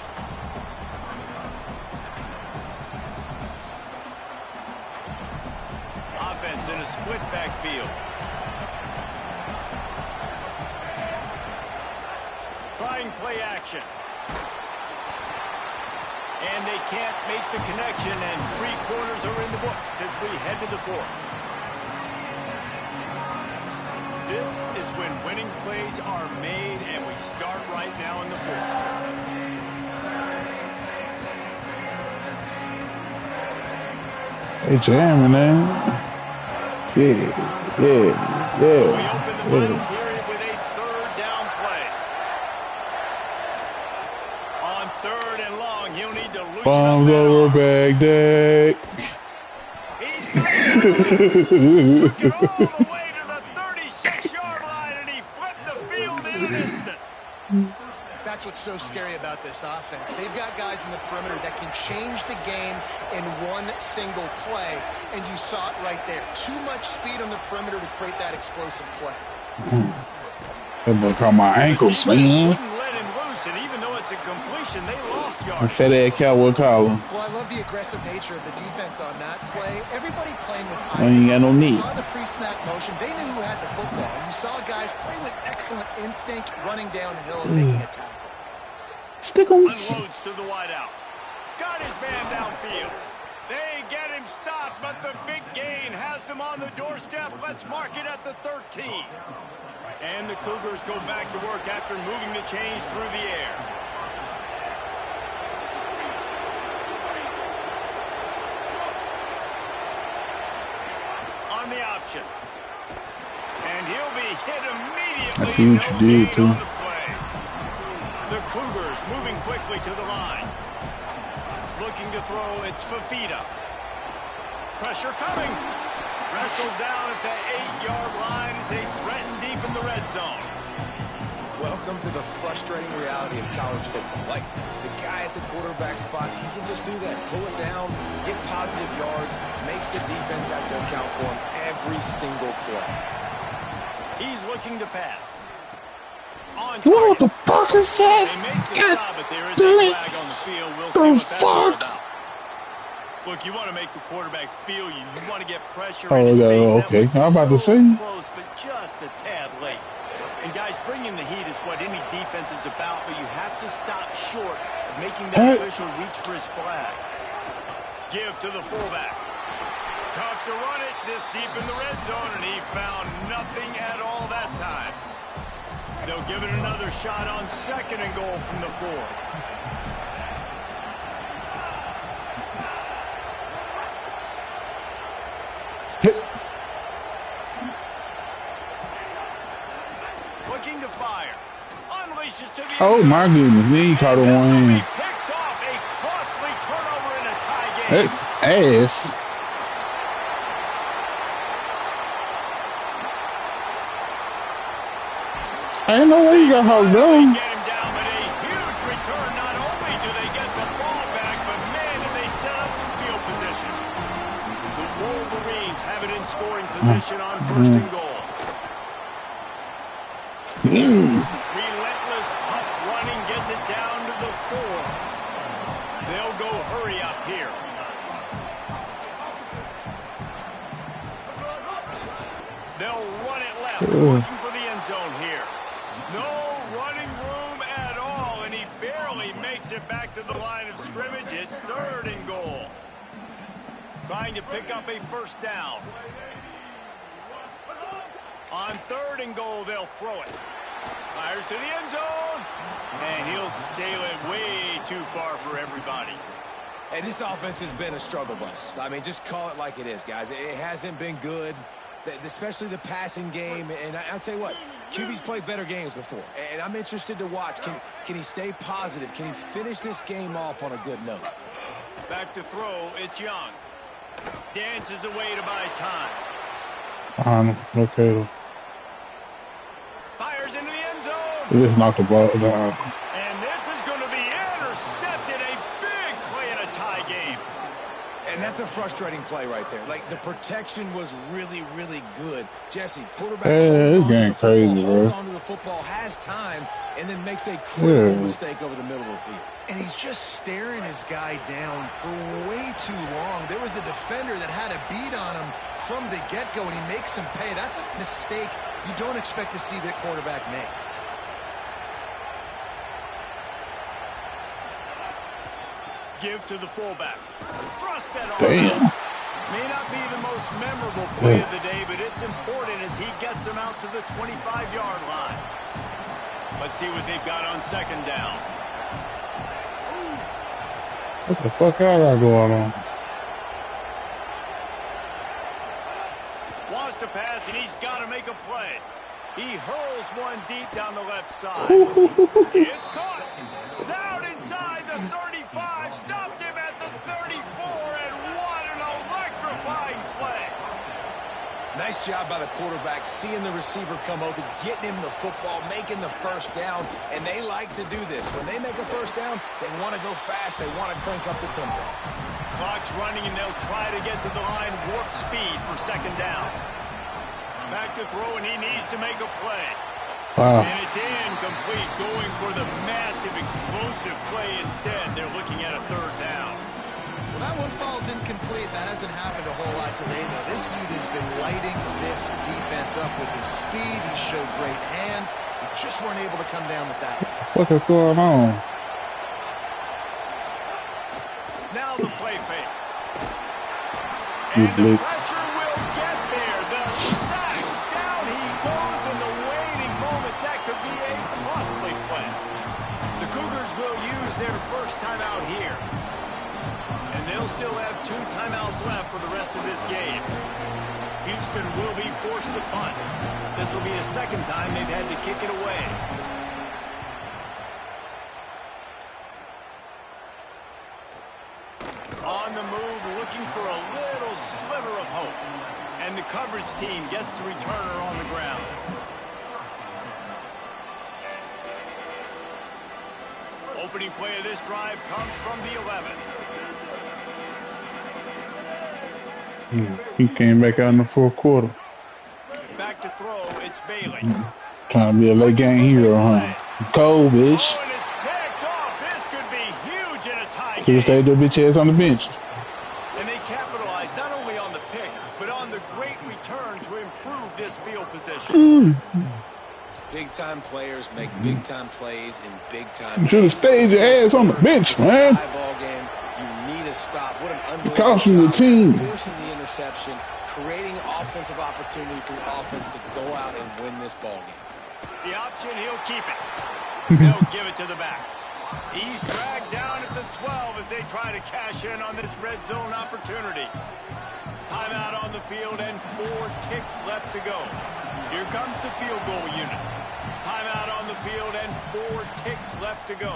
Offense in a split backfield. Trying play action. And they can't make the connection, and 3 quarters are in the books as we head to the 4th. This is when winning plays are made, and we start right now in the 4th. Hey, jamming, man. Yeah. So we open the final period with a 3rd down play. On 3rd and long, he'll need to loosen Bombs up that over arm. Baghdad. He's got it. Took it all the way to the 36-yard line, and he flipped the field in an instant. That's what's so scary about this offense. They've got guys in the perimeter that can change the game in one single play, and you saw it right there. Too much speed on the perimeter to create that explosive play. That boy caught my ankles, The man. defense wouldn't let him loose, and even though it's a completion, they lost A yards. fat ass cowboy collar. Well, I love the aggressive nature of the defense on that play. Everybody playing with I ain't got no eyes. need. You saw the pre-snap motion. They knew who had the football. You saw guys play with excellent instinct, running downhill and making a tackle. Stick 'em. Unloads to the wideout. Got his man downfield. They get him stopped, but the big gain has them on the doorstep. Let's mark it at the 13. And the Cougars go back to work after moving the chains through the air. On the option. And he'll be hit immediately. I see what you did, gain too. on the play. The Cougars moving quickly to the line. Looking to throw, it's Fafita. Pressure coming. Wrestled down at the 8-yard line as they threaten deep in the red zone. Welcome to the frustrating reality of college football. Like, the guy at the quarterback spot, he can just do that. Pull it down, get positive yards, makes the defense have to account for him every single play. He's looking to pass. On What the target. fuck is that? They make the God stop, but there is damn a it. flag on the field. We'll The see what that's all fuck? about. Look, you want to make the quarterback feel you. You want to get pressure Oh, in his yeah, face. okay. That was I'm about to so say. close, but just a tad late. And guys, bringing the heat is what any defense is about, but you have to stop short of making that official reach for his flag. Give to the fullback. Tough to run it this deep in the red zone, and he found nothing at all that time. They'll give it another shot on 2nd and goal from the 4th. Looking to fire. Unleashes to the Oh end zone. my goodness, then he caught a This one will be hand. picked off, a costly turnover in a tie game. That's ass. I didn't know where you got how They down. get him down, but a huge return. Not only do they get the ball back, but man, did they set up some field position. The Wolverines have it in scoring position on 1st and goal. Relentless, tough running gets it down to the 4. They'll go hurry up here. They'll run it left, looking for the end zone here. No running room at all, and he barely makes it back to the line of scrimmage. It's 3rd and goal. Trying to pick up a 1st down. On 3rd and goal, they'll throw it. Fires to the end zone, and he'll sail it way too far for everybody. And this offense has been a struggle bus. I mean, just call it like it is, guys. It hasn't been good, especially the passing game. And I'll tell you what, QB's played better games before. And I'm interested to watch. Can he stay positive? Can he finish this game off on a good note? Back to throw, it's Young. Dances away to buy time. Okay. Fires into the end zone. Just knock the ball down. And this is going to be intercepted. A big play in a tie game. And that's a frustrating play right there. Like, the protection was really, really good. Jesse, quarterback holds on to the football, has time, and then makes a critical mistake over the middle of the field. And he's just staring his guy down for way too long. There was the defender that had a beat on him from the get-go, and he makes him pay. That's a mistake you don't expect to see that quarterback make. Give to the fullback. Thrust that on. Damn. May not be the most memorable play of the day, but it's important as he gets him out to the 25-yard line. Let's see what they've got on second down. What the fuck I got going on? Wants to pass, and he's got to make a play. He hurls one deep down the left side. It's caught. Down inside the 35. Stopped him at the 34, and what an electrifying play. Nice job by the quarterback, seeing the receiver come open, getting him the football, making the first down, and they like to do this. When they make a first down, they want to go fast. They want to crank up the tempo. Clock's running, and they'll try to get to the line warp speed for second down. Back to throw, and he needs to make a play. Wow. And it's incomplete, going for the massive, explosive play instead. They're looking at a third down. Well, that one falls incomplete. That hasn't happened a whole lot today, though. This dude has been lighting this defense up with his speed. He showed great hands. They just weren't able to come down with that. What is going on? Now the play fake. And the pressure will get there. The sack. Down he goes in the waiting moments. That could be a costly play. The Cougars will use their first timeout here. And they'll still have 2 timeouts left for the rest of this game. Houston will be forced to punt. This will be the second time they've had to kick it away. On the move, looking for a little sliver of hope. And the coverage team gets the returner on the ground. Opening play of this drive comes from the 11. He came back out in the fourth quarter. Back to throw, it's Bailey. Trying to be a late game hero, huh? Cold, bitch. Oh, and it's picked off. This could be huge in a tie Could game. have stayed their bitch ass on the bench. And they capitalized not only on the pick, but on the great return to improve this field position. Big-time players make big-time plays in big-time You should have stayed your ass on the bench, man. High ball game. You need to stop. What an unbelievable cost you the team. Forcing the interception, creating offensive opportunity for your offense to go out and win this ball game. The option, he'll keep it. They'll give it to the back. He's dragged down at the 12 as they try to cash in on this red zone opportunity. Timeout on the field and 4 ticks left to go. Here comes the field goal unit. Timeout on the field and 4 ticks left to go.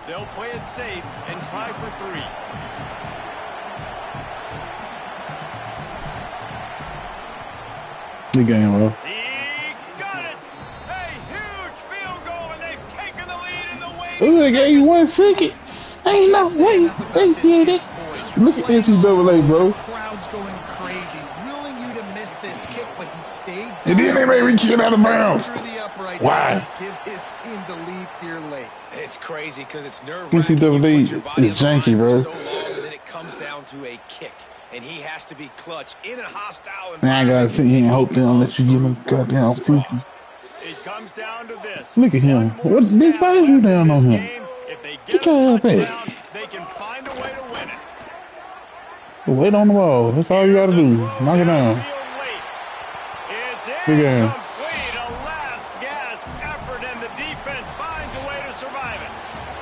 They'll play it safe and try for 3. The game, well. He got it! A huge field goal, and they've taken the lead in the waiting. Ooh, they gave you 1 second. Ain't no way they did it. Look at NCAA, bro. Crowd's going crazy, willing you to miss this kick, but he stayed. And then they made me kick it out of bounds. Why? Give his team the lead here late. It's crazy because it's nerve-wracking. NCAA is janky, bro. So long, and then it comes down to a kick, and he has to be clutch in a hostile Now I environment. gotta sit here and hope they don't let you give him goddamn freaky. It comes down to this. Look at him. One more What they snap fired you left in down this on him? game. If they Get get a your ass back. touchdown, they can find a way to win it. Wait on the ball. That's all you gotta do. Knock it down. It's Big game. incomplete. A last gasp effort, and the defense finds a way to survive it.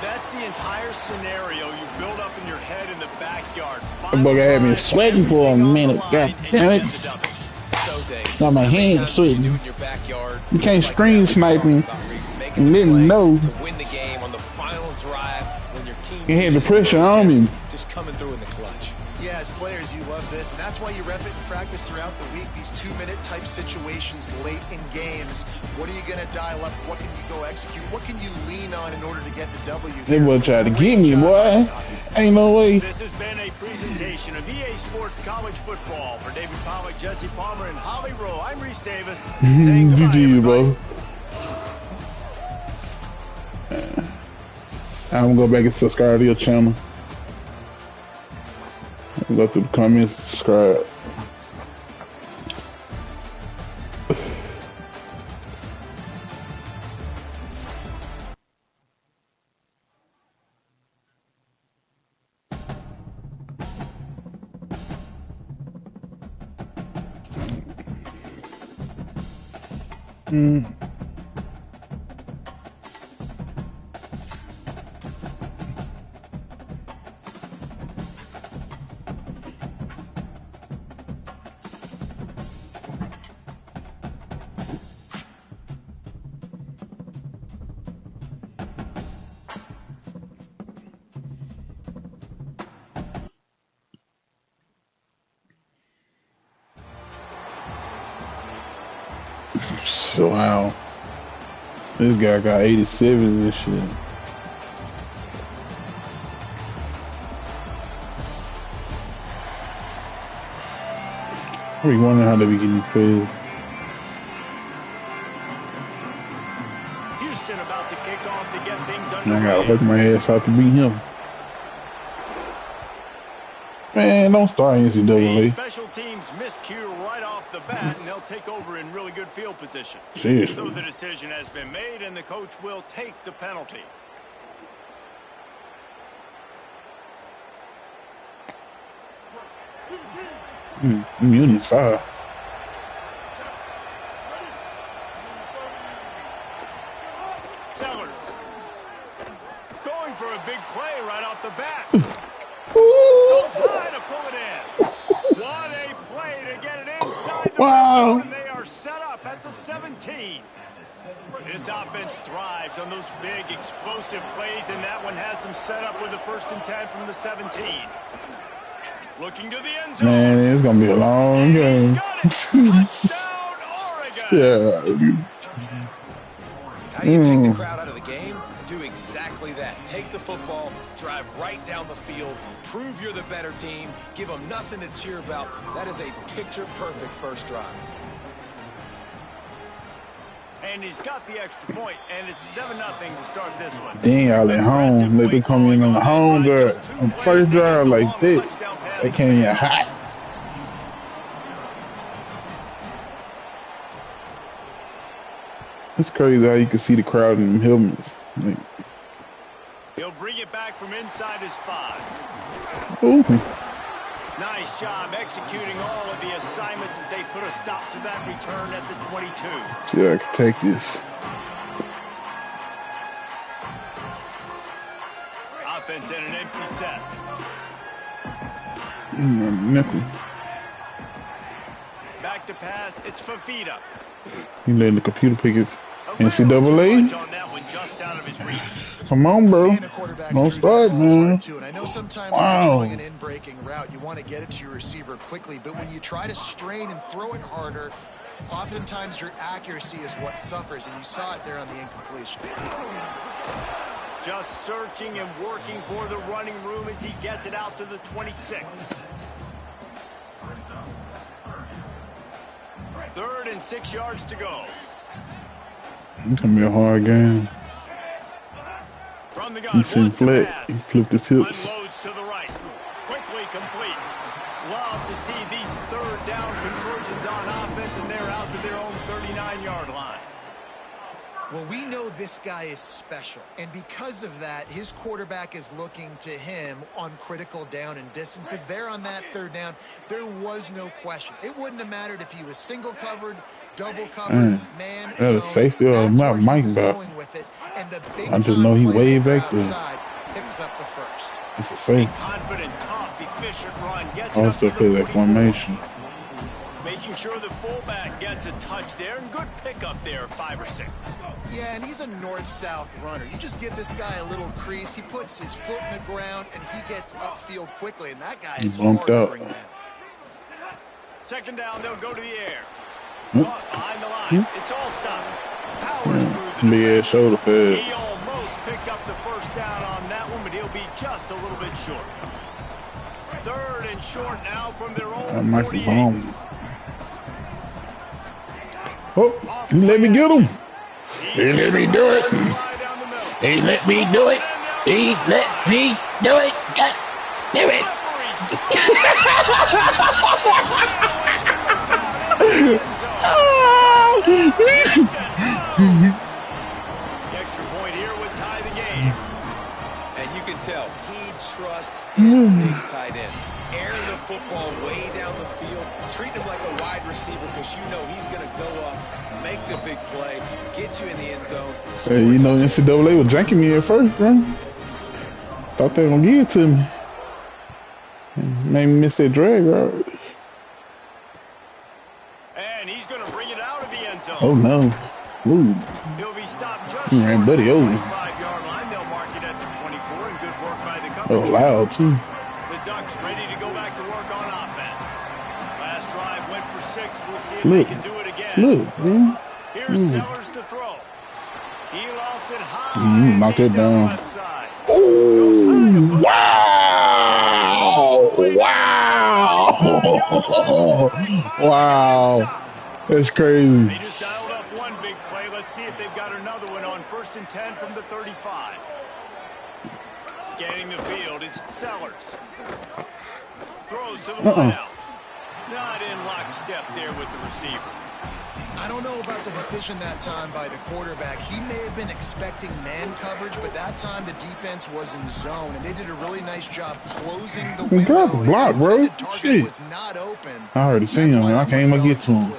That's the entire scenario you build up in your head in the backyard. That bugger had me sweating for a minute. God damn it. So dangerous. Got my hands Anytime you sweating. do in your backyard, You can't just like screen that, we snipe talked me. about, Reese, make making And the let play him know. to win the game on the final drive when your team He had the pressure on him. just coming through in the clutch. Yeah, as players, you love this, and that's why you rep it in practice throughout the week. These 2-minute type situations late in games. What are you going to dial up? What can you go execute? What can you lean on in order to get the W? They boy tried to get me, boy. Ain't no way. This has been a presentation of EA Sports College Football. For David Pollack, Jesse Palmer, and Holly Rowe, I'm Reese Davis. Saying goodbye, GG, everybody. bro. I'm gonna go back and subscribe to your channel. Go through the comments, subscribe. So wow, this guy got 87 and shit. I be wondering how they be getting paid. Houston about to kick off to get things I underway. gotta work my ass out to beat him. Man, don't start The NCAA. special teams miscue right off the bat, and they'll take over in really good field position. Seriously. So the decision has been made, and the coach will take the penalty. Union's fire. Sellers going for a big play right off the bat. Ooh. Goes high to pull it in. What a play to get it inside the Wow. red zone, and they are set up at the 17. This offense thrives on those big, explosive plays, and that one has them set up with a 1st and 10 from the 17. Looking to the end zone. Man, it's gonna be a long He's game. got it. Touchdown, Oregon. Yeah. How do you take the crowd out of the game? Do exactly that. Take the football, drive right down the field, prove you're the better team, give them nothing to cheer about. That is a picture-perfect first drive. And he's got the extra point, and it's 7-0 to start this one. Dang, y'all at home. Let them come in on the home guard. On the first drive like this. They came in hot. It's crazy how you can see the crowd in them helmets. Like, He'll bring it back from inside his 5. ooh. Nice job executing all of the assignments as they put a stop to that return at the 22. Yeah, I can take this. Offense in an empty set. Nickel. Back to pass. It's Fafita. You letting the computer pick it. A little too NCAA? much on that one, just out of his reach. Come on, bro. And a quarterback Don't threw start, that ball man. hard, too. And I know sometimes when Wow. you're throwing an in-breaking route, you want to get it to your receiver quickly. But when you try to strain and throw it harder, oftentimes your accuracy is what suffers. And you saw it there on the incompletion. Just searching and working for the running room as he gets it out to the 26. 3rd and 6 yards to go. It's gonna be a hard game. From the gun, He sent wants to flat. pass. He flipped his hips. Unloads to the right. Quickly complete. Love to see these 3rd down conversions on offense, and they're out to their own 39-yard line. Well, we know this guy is special, and because of that, his quarterback is looking to him on critical down and distances. There on that 3rd down, there was no question. It wouldn't have mattered if he was single covered, double covered, man. That was zone. safety or That's not where he Mike was back. going with it, and the big I just know he time way playmaker back there. outside picks up the first. It's a safe. Confident, tough, efficient run. Gets I it up also to play the that 44. formation. Making sure the fullback gets a touch there, and good pickup there, 5 or 6. Yeah, and he's a north-south runner. You just give this guy a little crease, he puts his foot in the ground, and he gets upfield quickly, and that guy is hard to bring down. Second down, they'll go to the air. Caught behind the line. It's all stopped. Powers through the Yeah, shoulder pad. He almost picked up the first down on that one, but he'll be just a little bit short. Third and short now from their own 48. Oh, he let me get him. He let me do it. He let me do it. He let me do it. God, do it. The extra point here would tie the game. And you can tell he trusts his big tight end. Air the football way down the field. Treat him like a wide receiver because you know he's going to go up, make the big play, get you in the end zone. Hey, you know, NCAA was janking me at first, bro. Thought they were going to give it to me. Made me miss that drag, right? And he's going to bring it out of the end zone. Oh, no. Ooh. He'll be stopped just He ran short buddy of the over. 25-yard line. They'll mark it at the 24, and good work by the coverage. Oh, loud, too. The Ducks ready to go back to work on offense. Last drive went for 6. We'll see if Look. they can do it again. Look, man. Here's Sellers to throw. He lost it high. Knock it down. Left side. Oh, wow. Wow. Wow. That's crazy. They just dialed up one big play. Let's see if they've got another one on 1st and 10 from the 35. Scanning the field, it's Sellers. Throws to the wideout. Not in lockstep there with the receiver. I don't know about the decision that time by the quarterback. He may have been expecting man coverage, but that time the defense was in zone, and they did a really nice job closing the window. Got the block, bro. Shit. Was not open. I already seen him, man. I can't even get to him.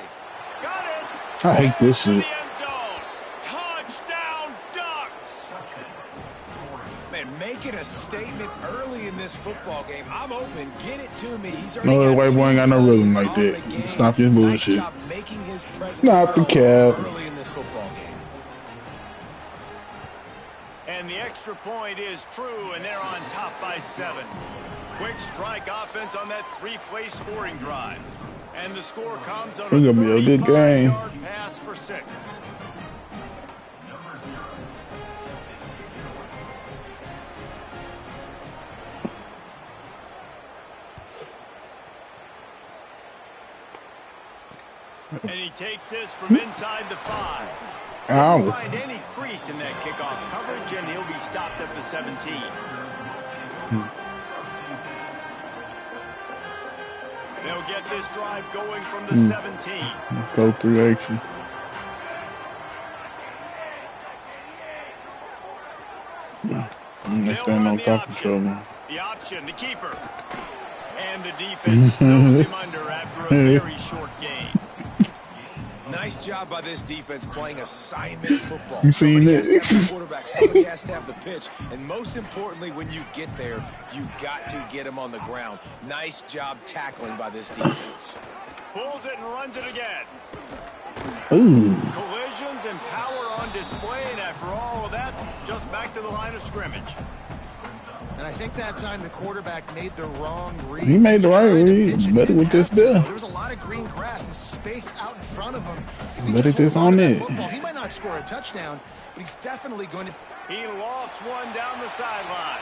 Got it. I hate this shit. The end zone. Touchdown, Ducks. Man, making a statement early in this football game. I'm open. Get it to me. He's No, that white boy ain't got no rhythm like that. Stop your bullshit. Not the cap. Early in this football game. And the extra point is true, and they're on top by 7. Quick strike offense on that 3-play scoring drive. And the score comes on It's gonna be a good game. 35-yard pass for 6. And he takes this from inside the 5. Ow. Don't find any crease in that kickoff coverage, and he'll be stopped at the 17. They'll get this drive going from the 17. Go through action. They stand on top of each other. The option, the keeper. And the defense throws him under after a very short game. Nice job by this defense playing assignment football. You seen Somebody has to it? have the quarterback, somebody has to have the pitch, and most importantly, when you get there, you got to get him on the ground. Nice job tackling by this defense. Pulls it and runs it again. Ooh. Collisions and power on display, and after all of that, just back to the line of scrimmage. And I think that time the quarterback made the wrong read. He made the right Tried to read. pitch it, Better didn't with this have to. there. There was a lot of green grass and space out in front of him. If he Better just this holds on to that it. football, he might not score a touchdown, but he's definitely going to. He lofts one down the sideline.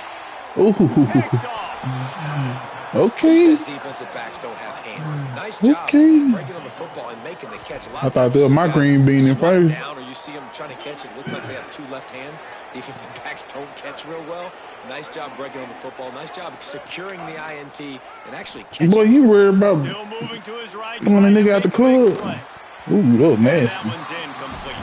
Ooh. Picked off. Okay. Says defensive backs don't have hands. Nice job Okay. breaking on the football and making the catch. A lot I of thought times that was you my guys green bean in slow first. down, or you see them trying to catch it. It looks like they have 2 left hands. Defensive backs don't catch real well. Nice job breaking on the football. Nice job securing the INT and actually catching. Boy, you worried about Still moving to his right. when a trying to nigga out the make a big club. play. Ooh, that was That nasty. one's incomplete.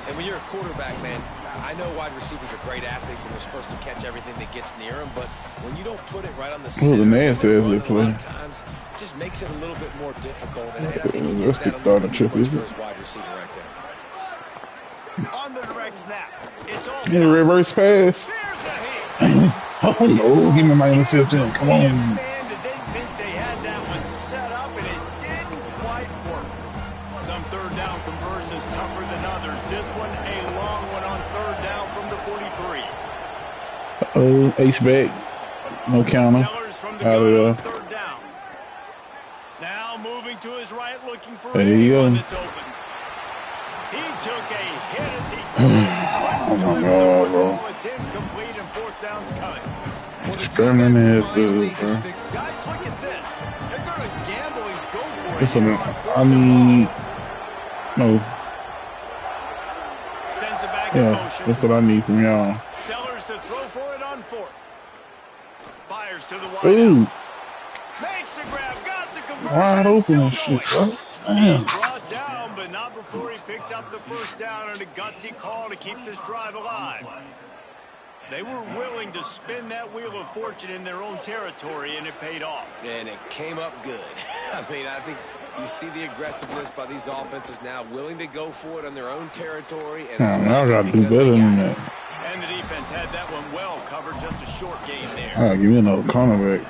And when you're a quarterback, man, I know wide receivers are great athletes and they're supposed to catch everything that gets near them, but when you don't put it right on the center, the nasty a ass they lot play. of times it just makes it a little bit more difficult. And I think he Let's did get that started, on the Chip, points isn't for it? his wide receiver right there. On the direct snap. It's all In the reverse pass. There's a hit. Oh no, give me my interception. Come on. Man, did they think they had that one set up, and it didn't Some third down conversions tougher than others. This one a long one on third down from the 43. Oh, H-back. No counter. Sellers from the Out gun on of third down. Now moving to his right, looking for there you anyone go. that's open. He took a hit as he Oh my God, bro. It's incomplete and fourth down's coming. Well, the Sperman defensive has line the, league has bro. Guys, look at this. They're going to gamble and go for it. Listen, here on fourth I and need, long. no, Sends it back in yeah, motion. that's what I need from y'all. Sellers to throw for it on fourth. Fires to the wide. Ooh, Makes the grab. Got the conversion. wide It's open and still shit, going. bro. He's Damn. brought down, but not before he picks up the first down and a gutsy call to keep this drive alive. They were willing to spin that wheel of fortune in their own territory, and it paid off. And it came up good. I mean, I think you see the aggressiveness by these offenses now, willing to go for it on their own territory. And I gotta do better than that. And the defense had that one well covered, just a short gain I there. gotta give me another cornerback.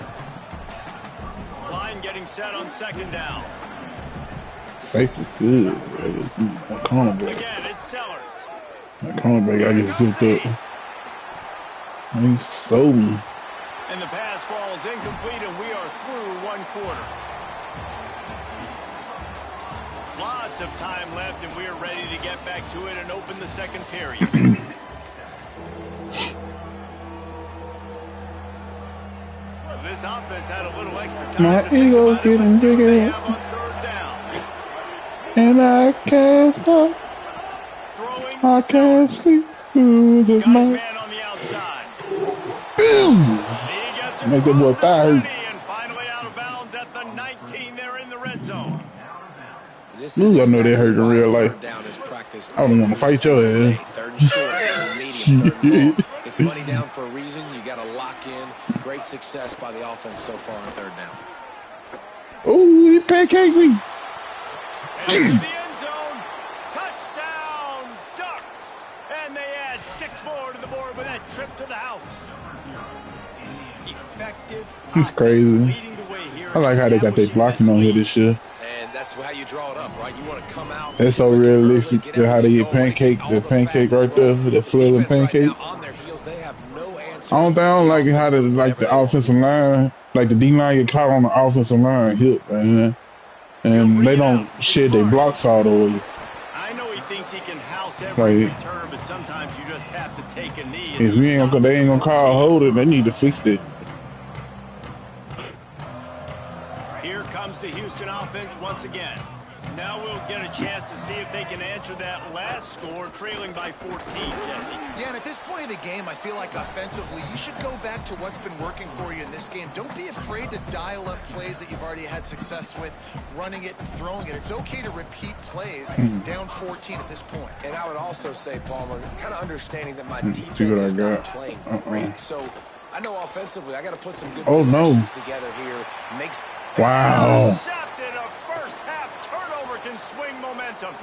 Line getting set on second down. Safety good. A cornerback. Again, it's Sellers. That cornerback, I get zipped up. He sold me. And the pass falls incomplete, and we are through one quarter. Lots of time left, and we are ready to get back to it and open the second period. This offense had a little extra time. My to think ego about it. getting Let's see what they bigger. have on third down. And I can't stop. Throwing I can't sleep through the got his night. man on the outside. Boom! He gets Make that boy across the thigh 20 and finally out of bounds at the 19. They're in the red zone. This Ooh, I know that exactly hurt in why real life. third down is practiced I don't want to fight your every ass. day. Third and short, third and medium, third and long. It's money down for a reason. You got to lock in. Great success by the offense so far on third down. Ooh, he pancaked me. And into the end zone. Touchdown, Ducks. And they add 6 more to the board with that trip to the house. Effective. It's crazy. Leading the way here. I like how they got their blocking on here this year. And that's how you draw it up, right? You want to come out. That's so realistic. How they get pancake, the pancake right there, the flooding pancake. On their heels, they have no answers. I don't like how the offensive line, like the D line get caught on the offensive line hip, man, and they don't shed their blocks all the way. I know he thinks he can house every Right. return, but sometimes you just have to take a knee. If we ain't gonna, they ain't gonna call a holder, they need to fix that. Here comes the Houston offense once again. Now we'll get a chance to see if they can answer that last score, trailing by 14, Jesse. Yeah, and at this point of the game, I feel like offensively, you should go back to what's been working for you in this game. Don't be afraid to dial up plays that you've already had success with, running it and throwing it. It's okay to repeat plays down 14 at this point. And I would also say, Palmer, kind of understanding that my See defense what I is not got. playing great. So I know offensively, I got to put some good Oh, no. possessions together here. Makes Wow. Intercepted. A first half turnover can swing momentum.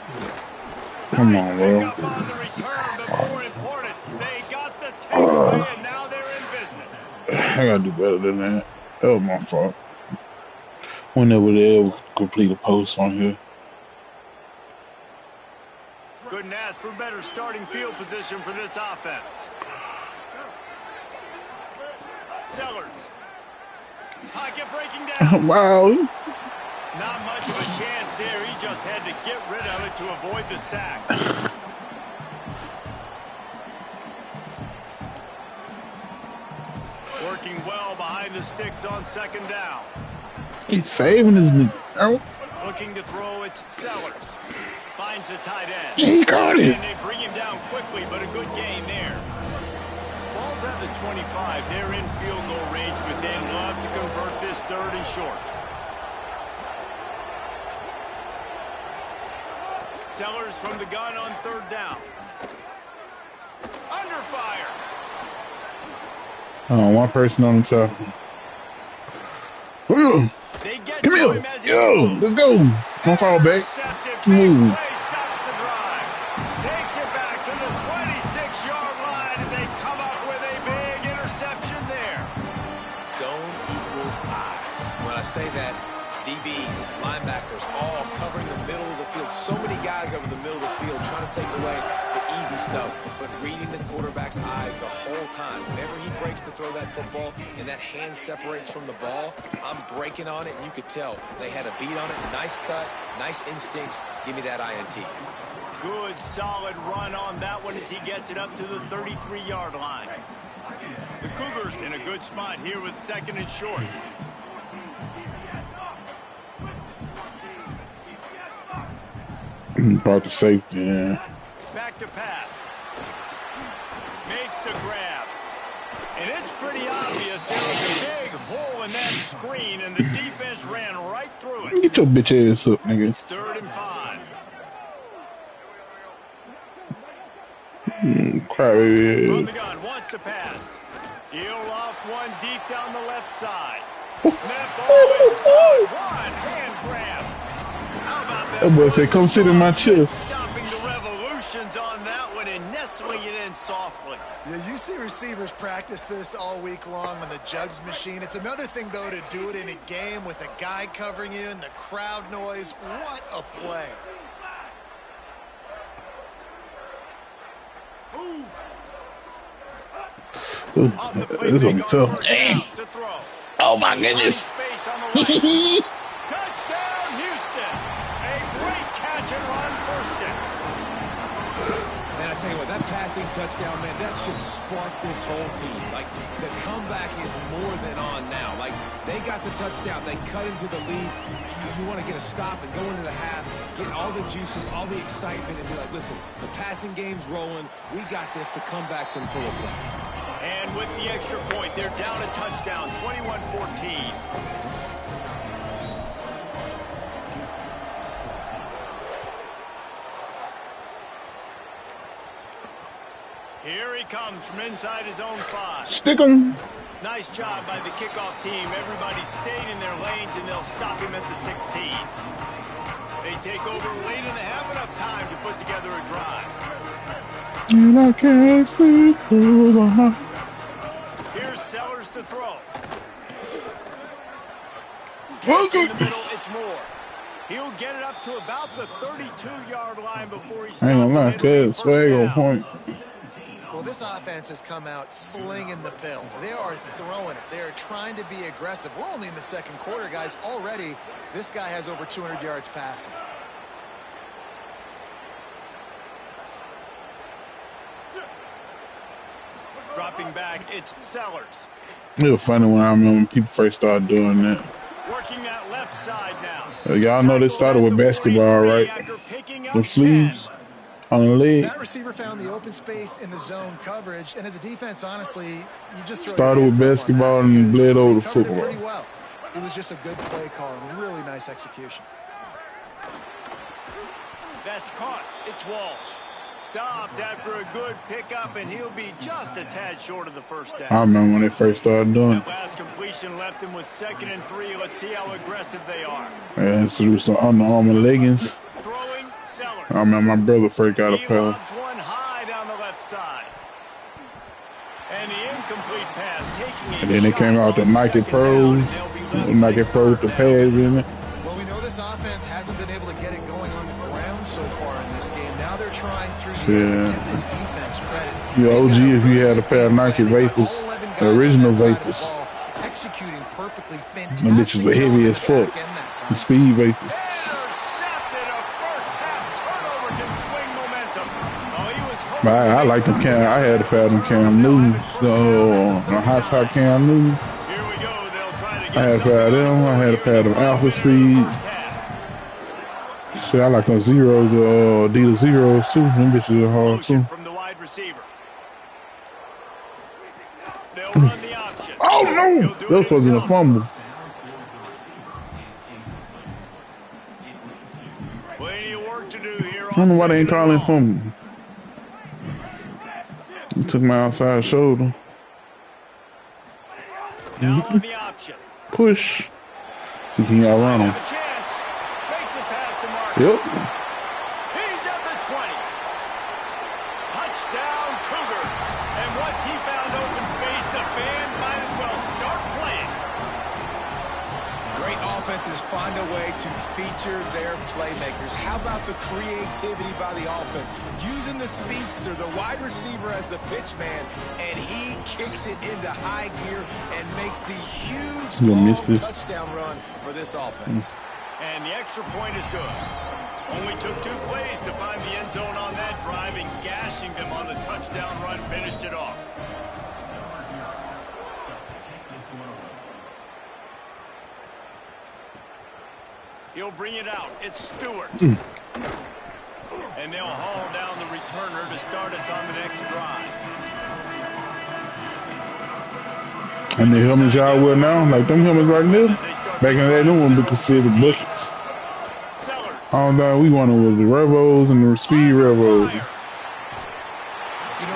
Come Nice on, bro. pickup on the return, but more important, they got the takeaway, and now they're in business. I gotta do better than that. That was my fault. Whenever they ever complete a post on here. Couldn't ask for better starting field position for this offense. Sellers. Pocket breaking down. Wow. Not much of a chance there. He just had to get rid of it to avoid the sack. Working well behind the sticks on second down. He's saving his nigga. Oh, Looking to throw it, Sellers. Finds the tight end. he caught it. And they bring him down quickly, but a good gain there. Ball's at the 25. They're in field goal range, but they'd love to convert this third and short. Sellers from the gun on third down. Under fire. One person on the top. Ooh, They get come to here. him as he Yo, goes. let's go. Don't fall back. Intercepted. Big Move. play stops the drive. Takes it back to the 26-yard line as they come up with a big interception there. zone equals eyes. When I say that, DBs, linebackers, all covering the middle of the field, with so many guys over the middle of the field trying to take away the easy stuff, but reading the quarterback's eyes the whole time. Whenever he breaks to throw that football and that hand separates from the ball, I'm breaking on it, and you could tell they had a beat on it. Nice cut, nice instincts. Give me that INT. Good, solid run on that one as he gets it up to the 33-yard line. The Cougars in a good spot here with 2nd and short. About the safety, yeah. Back to pass. Makes the grab. And it's pretty obvious there was a big hole in that screen, and the defense ran right through it. Get your bitch ass up, nigga. It's 3rd and 5. Crybaby. From the gun, wants to pass. He'll loft one deep down the left side. That ball is caught. One hand grab. How about that? That boy said, come sit in my chair. Stopping the revolutions on that one and nestling it in softly. Yeah, you see receivers practice this all week long on the jugs machine. It's another thing, though, to do it in a game with a guy covering you and the crowd noise. What a play. Ooh, this is gonna be tough. Oh my goodness. Touchdown, Houston. A great catch and run for 6. Man, I tell you what, that passing touchdown, man, that should spark this whole team. Like, the comeback is more than on now. Like, they got the touchdown. They cut into the lead. You want to get a stop and go into the half, get all the juices, all the excitement, and be like, listen, the passing game's rolling. We got this. The comeback's in full effect. And with the extra point, they're down a touchdown, 21-14. Here he comes from inside his own 5. Stick him. Nice job by the kickoff team. Everybody stayed in their lanes, and they'll stop him at the 16. They take over late and they have enough time to put together a drive. And I can't see through the heart. Here's Sellers to throw. In the middle, it's Moore. He'll get it up to about the 32-yard line before he stops. I ain't gonna lie, cuz swag on point. Well, this offense has come out slinging the pill. They are throwing it. They are trying to be aggressive. We're only in the 2nd quarter, guys. Already, this guy has over 200 yards passing. Dropping back, it's Sellers. It was funny when I remember when people first started doing that. Working that left side now. Y'all know this started with basketball, right? The sleeves on the leg. That receiver found the open space in the zone coverage, and as a defense, honestly, you just throw Started with basketball and bled over to football. Pretty well. It was just a good play call and really nice execution. That's caught. It's Walsh. Stopped after a good pickup, and he'll be just a tad short of the first down. I remember when they first started doing That last completion left him with 2nd and 3. Let's see how aggressive they are. it. And so with some Under Armour leggings. Throwing Sellers. I remember my brother first got a He pair. lobs one high down the left side. And the incomplete pass taking a And then they came out with the shot on Nike 2nd down, Pros. and they'll be left The Nike with Pro with the pads in it. Well, we know this offense hasn't been able to get it going on the ground so far in this game. Now they're trying through the air to give this defense credit. You OG if you had a pair of Nike Vapors, the original Vapors. Executing perfectly, fantastic. Them bitches were heavy as fuck. The Speed Vapors. Intercepted. A first half turnover can swing momentum. Oh, he was hoping But I like them Cam. I had a pair of them Cam Newtons. The high top Cam Newton. Here we go. They'll try to get I had a pair of them. I had a pair of them Alpha Speed. Shit, I like those Zeros, the Adidas Zeros too. Them bitches are hard too. From the wide receiver. They'll run the option. Oh no! That was supposed to be a fumble. Plenty of work to do here. I don't know why they ain't calling fumble. He took my outside shoulder. Now on the option. Push. See, can y'all run him? Have a chance. Makes a pass to Mark. Yep. He's at the 20. Touchdown Cougars. And once he found open space, the band might as well start playing. Great offenses find a a way to feature their playmakers. How about the creativity by the offense? Using the speedster, the wide receiver as the pitch man, and he kicks it into high gear and makes the huge long touchdown run for this offense. And the extra point is good. Only took 2 plays to find the end zone on that drive, and gashing them on the touchdown run finished it off. He'll bring it out. It's Stewart. And they'll haul down the returner to start us on the next drive. And the helmets y'all wear now, like them helmets right there, back in the day, them wouldn't be considered buckets. I don't know, we wanted was the Revos and the Speed Revos. You know,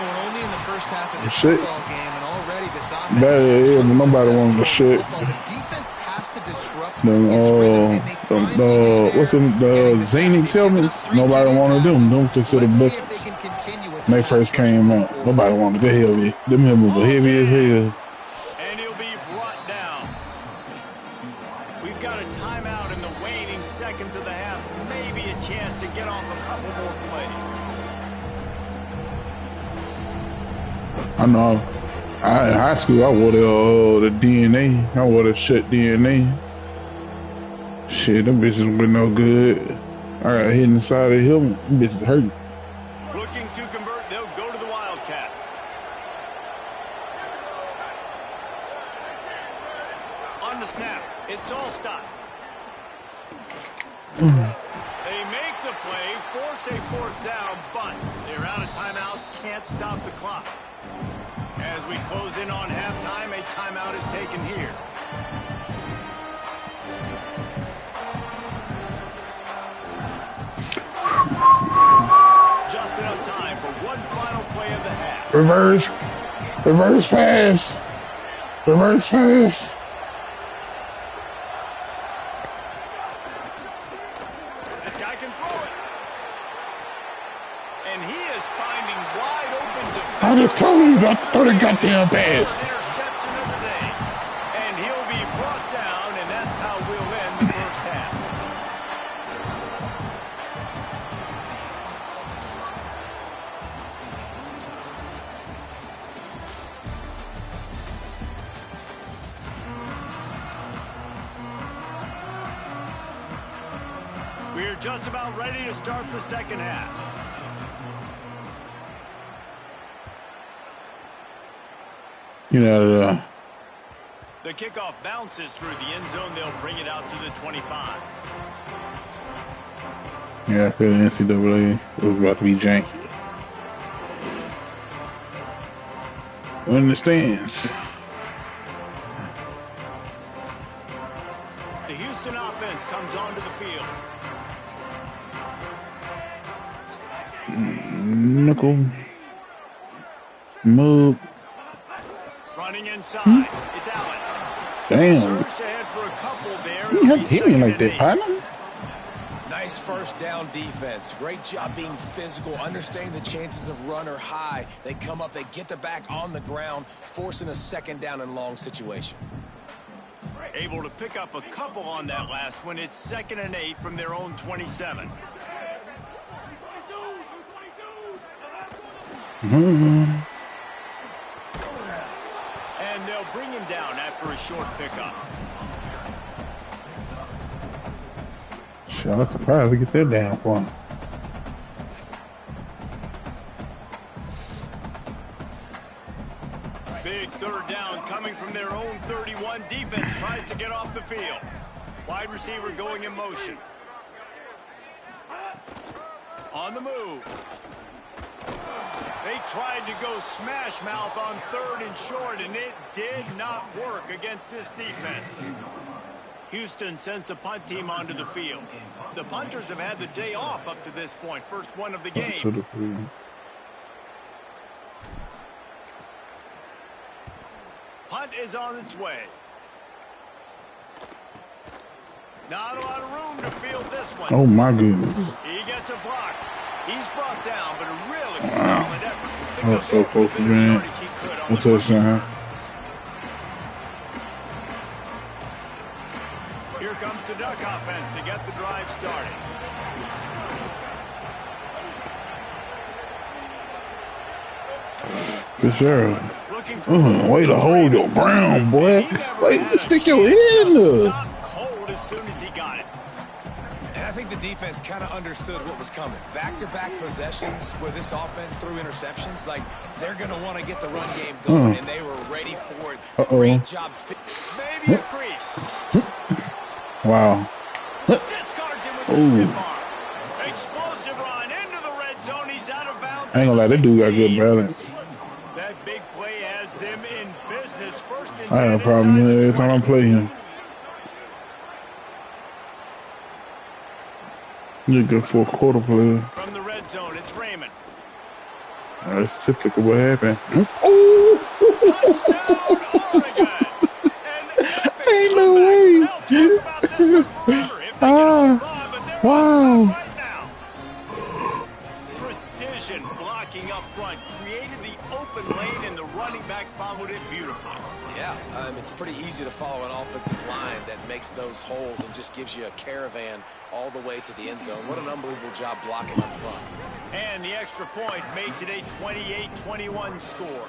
we're only in the first half of this football game, and already this offense but nobody wanted the shit. The defense has to disrupt what's the Xenix helmets? Nobody wanted them. Them considered buckets. When they first came out, nobody wanted the heavy. Them helmets were heavy as hell. And he'll be brought down. We've got a timeout in the waning seconds of the half. Maybe a chance to get off a couple more plays. I know. In high school, I wore the DNA. I wore the shut DNA. Shit, them bitches were no good. I got hit in the side of the helmet. Them bitches hurt. Looking to convert, they'll go to the Wildcat. On the snap, it's all stopped. They make the play, force a 4th down, but they're out of timeouts, can't stop the clock. As we close in on halftime, a timeout is taken here. Just enough time for one final play of the half. Reverse pass. Reverse pass. This guy can throw it. And he is finding wide open defenders. I just told you not to throw the goddamn pass. Interception of the day. And he'll be brought down, and that's how we'll end the first half. We're just about ready to start the second half. You know, The kickoff bounces through the end zone. They'll bring it out to the 25. yeah, I feel the NCAA was about to be janky. In the stands. The Houston offense comes onto the field. Nickel. Move. Running inside. It's Allen. Damn. Surged ahead for a couple there. You have to hit me like that, partner. Nice first down defense. Great job being physical, understanding the chances of run are high. They come up, they get the back on the ground, forcing a 2nd down and long situation. Able to pick up a couple on that last one. It's 2nd and 8 from their own 27. And they'll bring him down after a short pickup. Shit, I'm surprised to get that down for him. Big 3rd down coming from their own 31. Defense tries to get off the field. Wide receiver going in motion. On the move. They tried to go smash mouth on 3rd and short, and it did not work against this defense. Houston sends the punt team onto the field. The punters have had the day off up to this point. First one of the game. Punt is on its way. Not a lot of room to field this one. Oh my goodness. He gets a block. He's brought down, but a really solid effort to pick up so close to being a touchdown. Here comes the duck offense. offense to get the drive started. Fitzgerald. Way to hold your ground, boy. Wait, stick your head in there. Stop cold as soon as he got it. And I think the defense kind of understood what was coming. Back-to-back possessions where this offense threw interceptions, like they're going to want to get the run game going, and they were ready for it. Great job. Maybe a crease. Wow. Discards him with the stiff arm. Explosive run into the red zone. He's out of bounds. I ain't gonna lie, that dude got good balance. That big play has them in business. First and 10 I have a problem every time I play him. You're good for a quarter player. From the red zone, it's Raymond. That's typical what happened. Touchdown, Oregon. Ain't no way. Wow. Precision blocking up front created the open lane, and the running back followed it beautifully. Yeah, it's pretty easy to follow an offensive line that makes those holes and just gives you a caravan all the way to the end zone. What an unbelievable job blocking up front. And the extra point makes it a 28-21 score.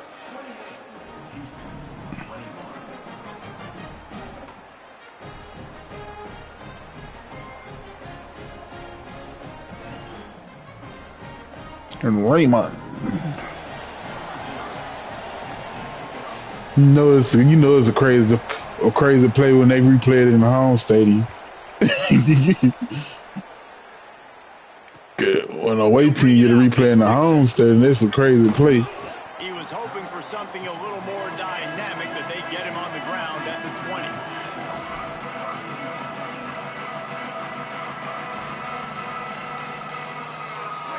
And Raymond. You know it's a crazy play when they replay it in the home stadium. When a away team get a replay in the home stadium, it's a crazy play. He was hoping for something a little more dynamic, but they get him on the ground at the 20.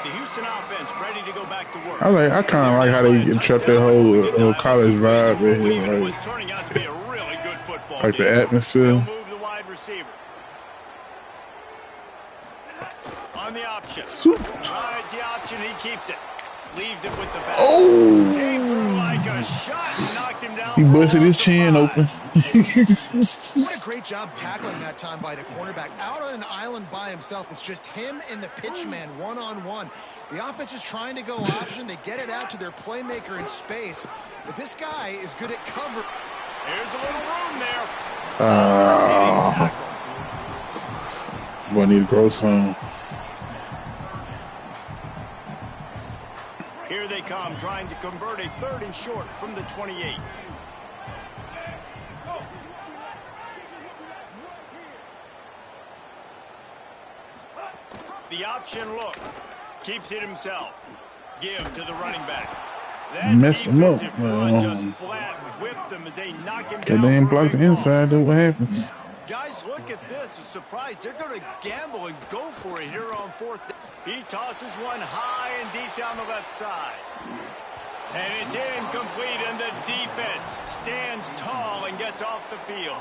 The Houston offense ready to go back to work. I kind of like how they get trapped that whole college vibe in here, was turning out to be a really good football like game. the atmosphere. They'll move the wide receiver. On the option. Rides the option, he keeps it. Leaves it with the back. Oh! Came through like a shot and knocked him down. He busted his chin open. What a great job tackling that time by the cornerback. Out on an island by himself. It's just him and the pitchman one-on-one. The offense is trying to go option. They get it out to their playmaker in space. But this guy is good at cover. There's a little room there. Boy, I need to grow some. Here they come, trying to convert a 3rd and short from the 28. The option look. Keeps it himself. Give to the running back. That Messed him up. defensive front just flat whipped them as they knock him They down. didn't for a block the big loss. inside. That's what happens. Guys, look at this. A surprise. They're going to gamble and go for it here on 4th. He tosses one high and deep down the left side. And it's incomplete, and the defense stands tall and gets off the field.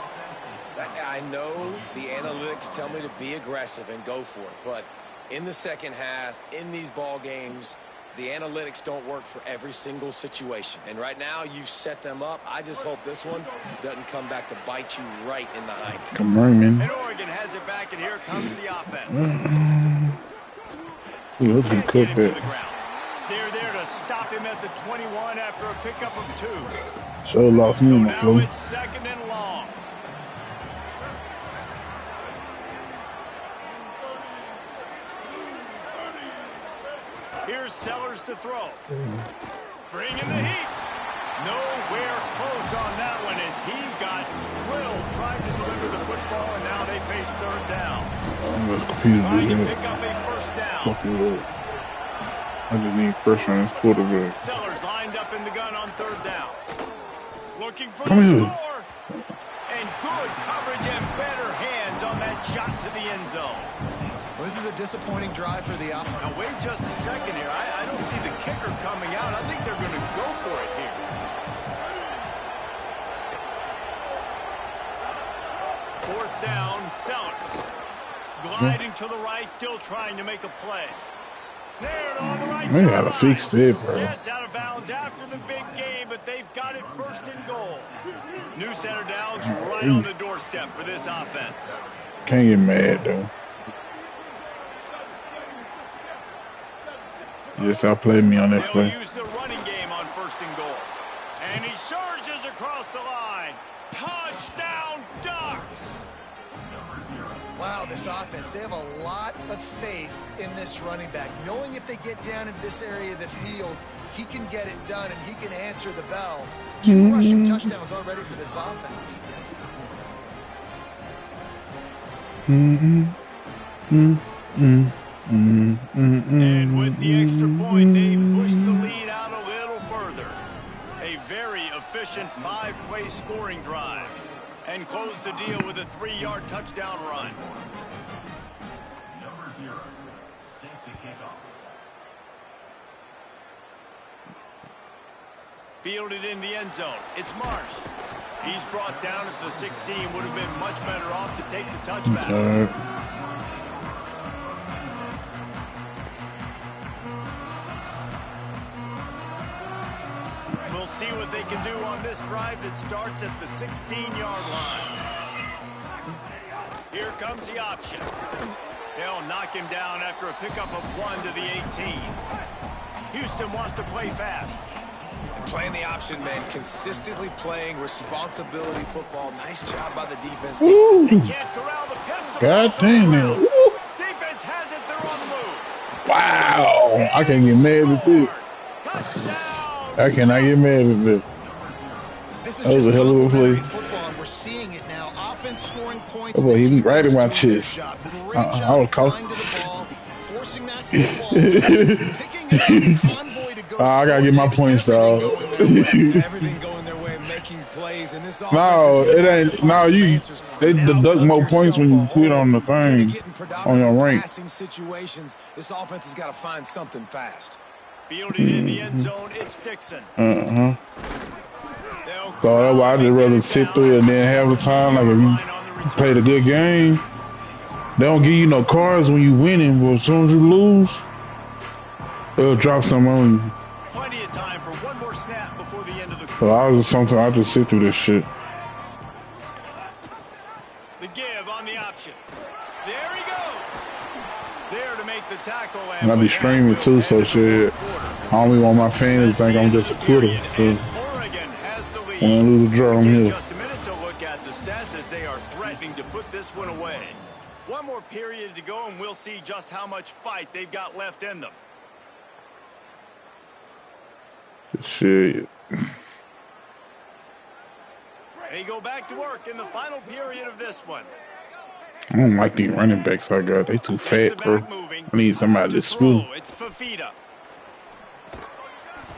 I know the analytics tell me to be aggressive and go for it, but in the second half, in these ball games, the analytics don't work for every single situation. And right now, you've set them up. I just hope this one doesn't come back to bite you right in the hind. Come on, man. And Oregon has it back, and here comes the offense. Ooh, that's Can't a get cook him to the that. ground. They're there to stop him at the 21 after a pickup of 2. So lost me So on the now floor. it's 2nd and long. Here's Sellers to throw. Bringing the heat. Nowhere close on that one as he got drilled trying to deliver the football, and now they face 3rd down. I'm just confused Trying to with pick that. up a 1st down. Fucking Lord. I just need pressure on this quarterback. Sellers lined up in the gun on 3rd down. Looking for Come the here. score. And good coverage and better hands on that shot to the end zone. Well, this is a disappointing drive for the offense. Now wait just a second here. I don't see the kicker coming out. I think they're going to go for it here. Fourth down, Sellers. Gliding to the right, still trying to make a play. There on the right They side. gotta fix that, bro. Gets out of bounds after the big game, but they've got it 1st and goal. New center downs right on the doorstep for this offense. Can't get mad though. Yes, outplayed me on that play. They'll use the running game on 1st and goal. And he surges across the line. Touchdown, Ducks! Wow, this offense, they have a lot of faith in this running back. Knowing if they get down in this area of the field, he can get it done and he can answer the bell. 2 rushing touchdowns already for this offense. And with the extra point, they push the lead out a little further. A very efficient 5-play scoring drive. And close the deal with a 3-yard touchdown run. Number 0, set to kick off. Fielded in the end zone. It's Marsh. He's brought down at the 16. Would have been much better off to take the touchback. We'll see what they can do on this drive that starts at the 16-yard line. Here comes the option. They'll knock him down after a pickup of 1 to the 18. Houston wants to play fast. Playing the option, man. Consistently playing responsibility football. Nice job by the defense. They can't corral the pistol. God damn it. Defense has it. They're on the move. Wow. I can't get mad at this. Touchdown. I cannot get mad at this. That was a hell of a play. Football, and we're seeing it now. Offense scoring points. Oh, boy, he right in my chest. I was caught. Forcing that football. Picking up convoy to go. I gotta get my points, dog. Everything going their way, making plays, and this No, it ain't. No, they deduct more points when you put on the thing on your rank. Situations, this offense has got to find something fast. Fielded in the end zone, it's Dixon. So that's why I just rather sit through it and then have the time. Like if you played a good game, they don't give you no cards when you winning, but as soon as you lose, they'll drop something on you. Plenty of time for one more snap before the end of the So I just sit through this shit. The give on the option. There he goes. There to make the tackle. And I be streaming too, so shit. I don't even want my fans to think I'm just a quitter. So Oregon has the lead. when I lose a draw, I'm here. Just a minute to look at the stats as they are threatening to put this one away. One more period to go, and we'll see just how much fight they've got left in them. Shit. They go back to work in the final period of this one. I don't like these running backs I got. They too fat, bro. I need somebody to school. It's Fafita.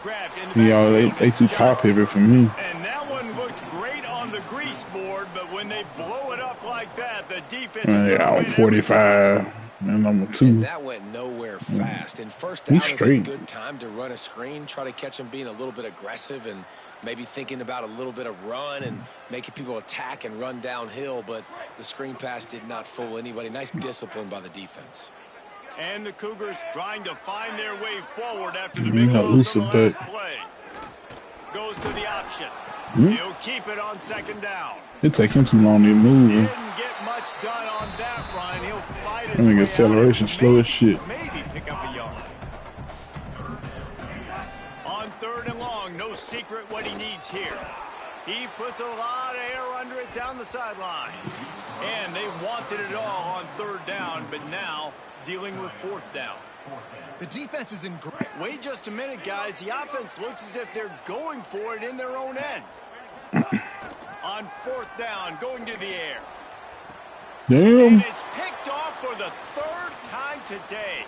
Grabbed in the Yeah, they too top heavy for me. And that one looked great on the grease board, but when they blow it up like that, the defense is Yeah, I'm 45 and number 2. And that went nowhere fast. And first down is a straight. good time to run a screen, try to catch him being a little bit aggressive and maybe thinking about a little bit of run and making people attack and run downhill, but the screen pass did not fool anybody. Nice discipline by the defense. And the Cougars trying to find their way forward after the You big know, loss on the Lucifer. last play. Goes to the option. He'll keep it on 2nd down. It take him too long to move. Didn't get much done on that run. He'll fight his I think way acceleration out. slow as shit. Maybe pick up a yard. On 3rd and long, no secret what he needs here. He puts a lot of air under it down the sideline. And they wanted it all on 3rd down, but now dealing with 4th down. The defense is in great. Wait just a minute, guys. The offense looks as if they're going for it in their own end. On 4th down, going to the air. Damn. And it's picked off for the 3rd time today.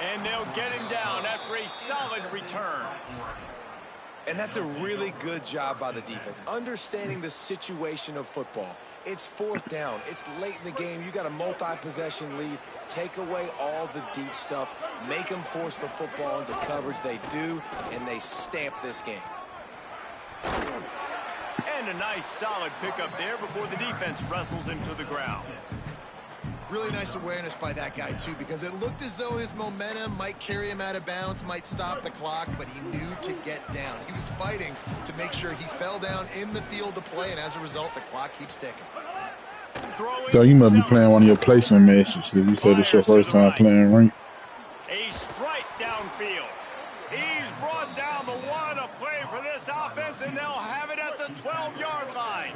And they'll get him down after a solid return. And that's a really good job by the defense, understanding the situation of football. It's 4th down. It's late in the game. You got a multi-possession lead. Take away all the deep stuff. Make them force the football into coverage. They do, and they stamp this game. And a nice solid pickup there before the defense wrestles him to the ground. Really nice awareness by that guy, too, because it looked as though his momentum might carry him out of bounds, might stop the clock, but he knew to get down. He was fighting to make sure he fell down in the field to play, and as a result, the clock keeps ticking. throwing. So you must be playing one of your placement matches if you said it's your first time playing rank. A strike downfield. He's brought down the one. A play for this offense, and they'll have it at the 12-yard line.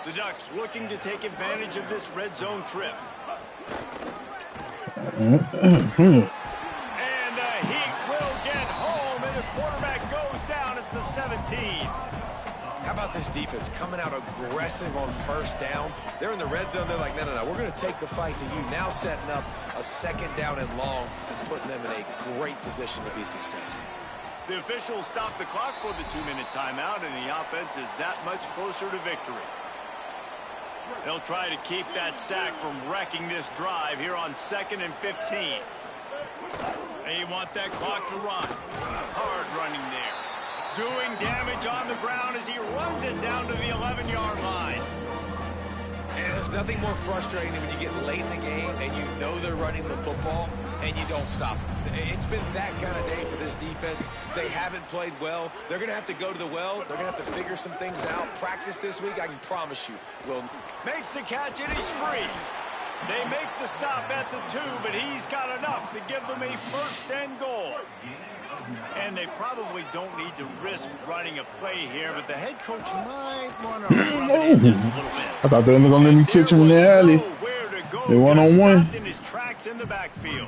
The Ducks looking to take advantage of this red zone trip. And he will get home, and the quarterback goes down at the 17. How about this defense coming out aggressive on first down? They're in the red zone. They're like, no, we're going to take the fight to you. Now setting up a second down and long and putting them in a great position to be successful. The officials stop the clock for the 2-minute timeout, and the offense is that much closer to victory. They'll try to keep that sack from wrecking this drive here on 2nd and 15. They want that clock to run. Hard running there. Doing damage on the ground as he runs it down to the 11-yard line. And there's nothing more frustrating than when you get late in the game and you know they're running the football and you don't stop them. It's been that kind of day for this defense. They haven't played well. They're going to have to go to the well. They're going to have to figure some things out. Practice this week, I can promise you. Will makes the catch and he's free. They make the stop at the 2, but he's got enough to give them a 1st and goal. And they probably don't need to risk running a play here, but the head coach might want to rub it in just a little bit. I thought they were going to let me catch him in the alley. They one-on-one. In his tracks in the backfield.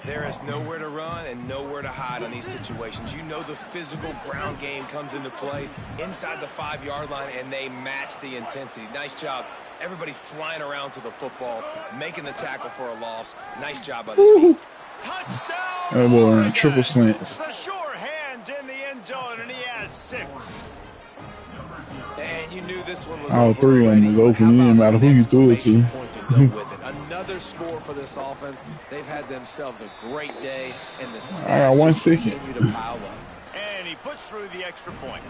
There is nowhere to run and nowhere to hide on these situations. You know the physical ground game comes into play inside the 5-yard line, and they match the intensity. Nice job. Everybody flying around to the football, making the tackle for a loss. Nice job by this team. Touchdown! That boy ran triple slants. The sure hands in the end zone, and he has 6. And you knew this one was all over 3 of them was open. It didn't matter who you threw it to. Another score for this offense. They've had themselves a great day, and the stats I got 1 just second. continue to pile up. And he puts through the extra point.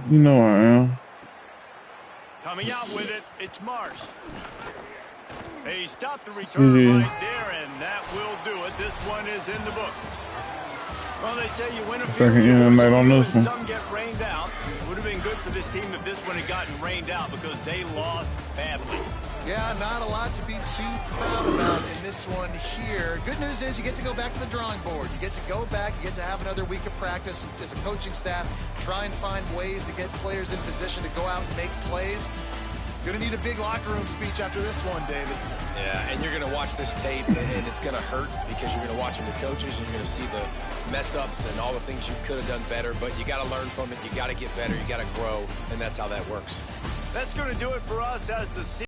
You know I am. Coming out with it, it's Marsh. He stopped the return right there, and that will do it. This one is in the book. Well, they say you win a few and some get rained out. It would have been good for this team if this one had gotten rained out because they lost badly. Yeah, not a lot to be too proud about in this one here. Good news is you get to go back to the drawing board. You get to go back, you get to have another week of practice as a coaching staff, try and find ways to get players in position to go out and make plays. Going to need a big locker room speech after this one, David. Yeah, and you're going to watch this tape, and it's going to hurt because you're going to watch the coaches, and you're going to see the mess-ups and all the things you could have done better, but you got to learn from it. You got to get better. You got to grow, and that's how that works. That's going to do it for us as the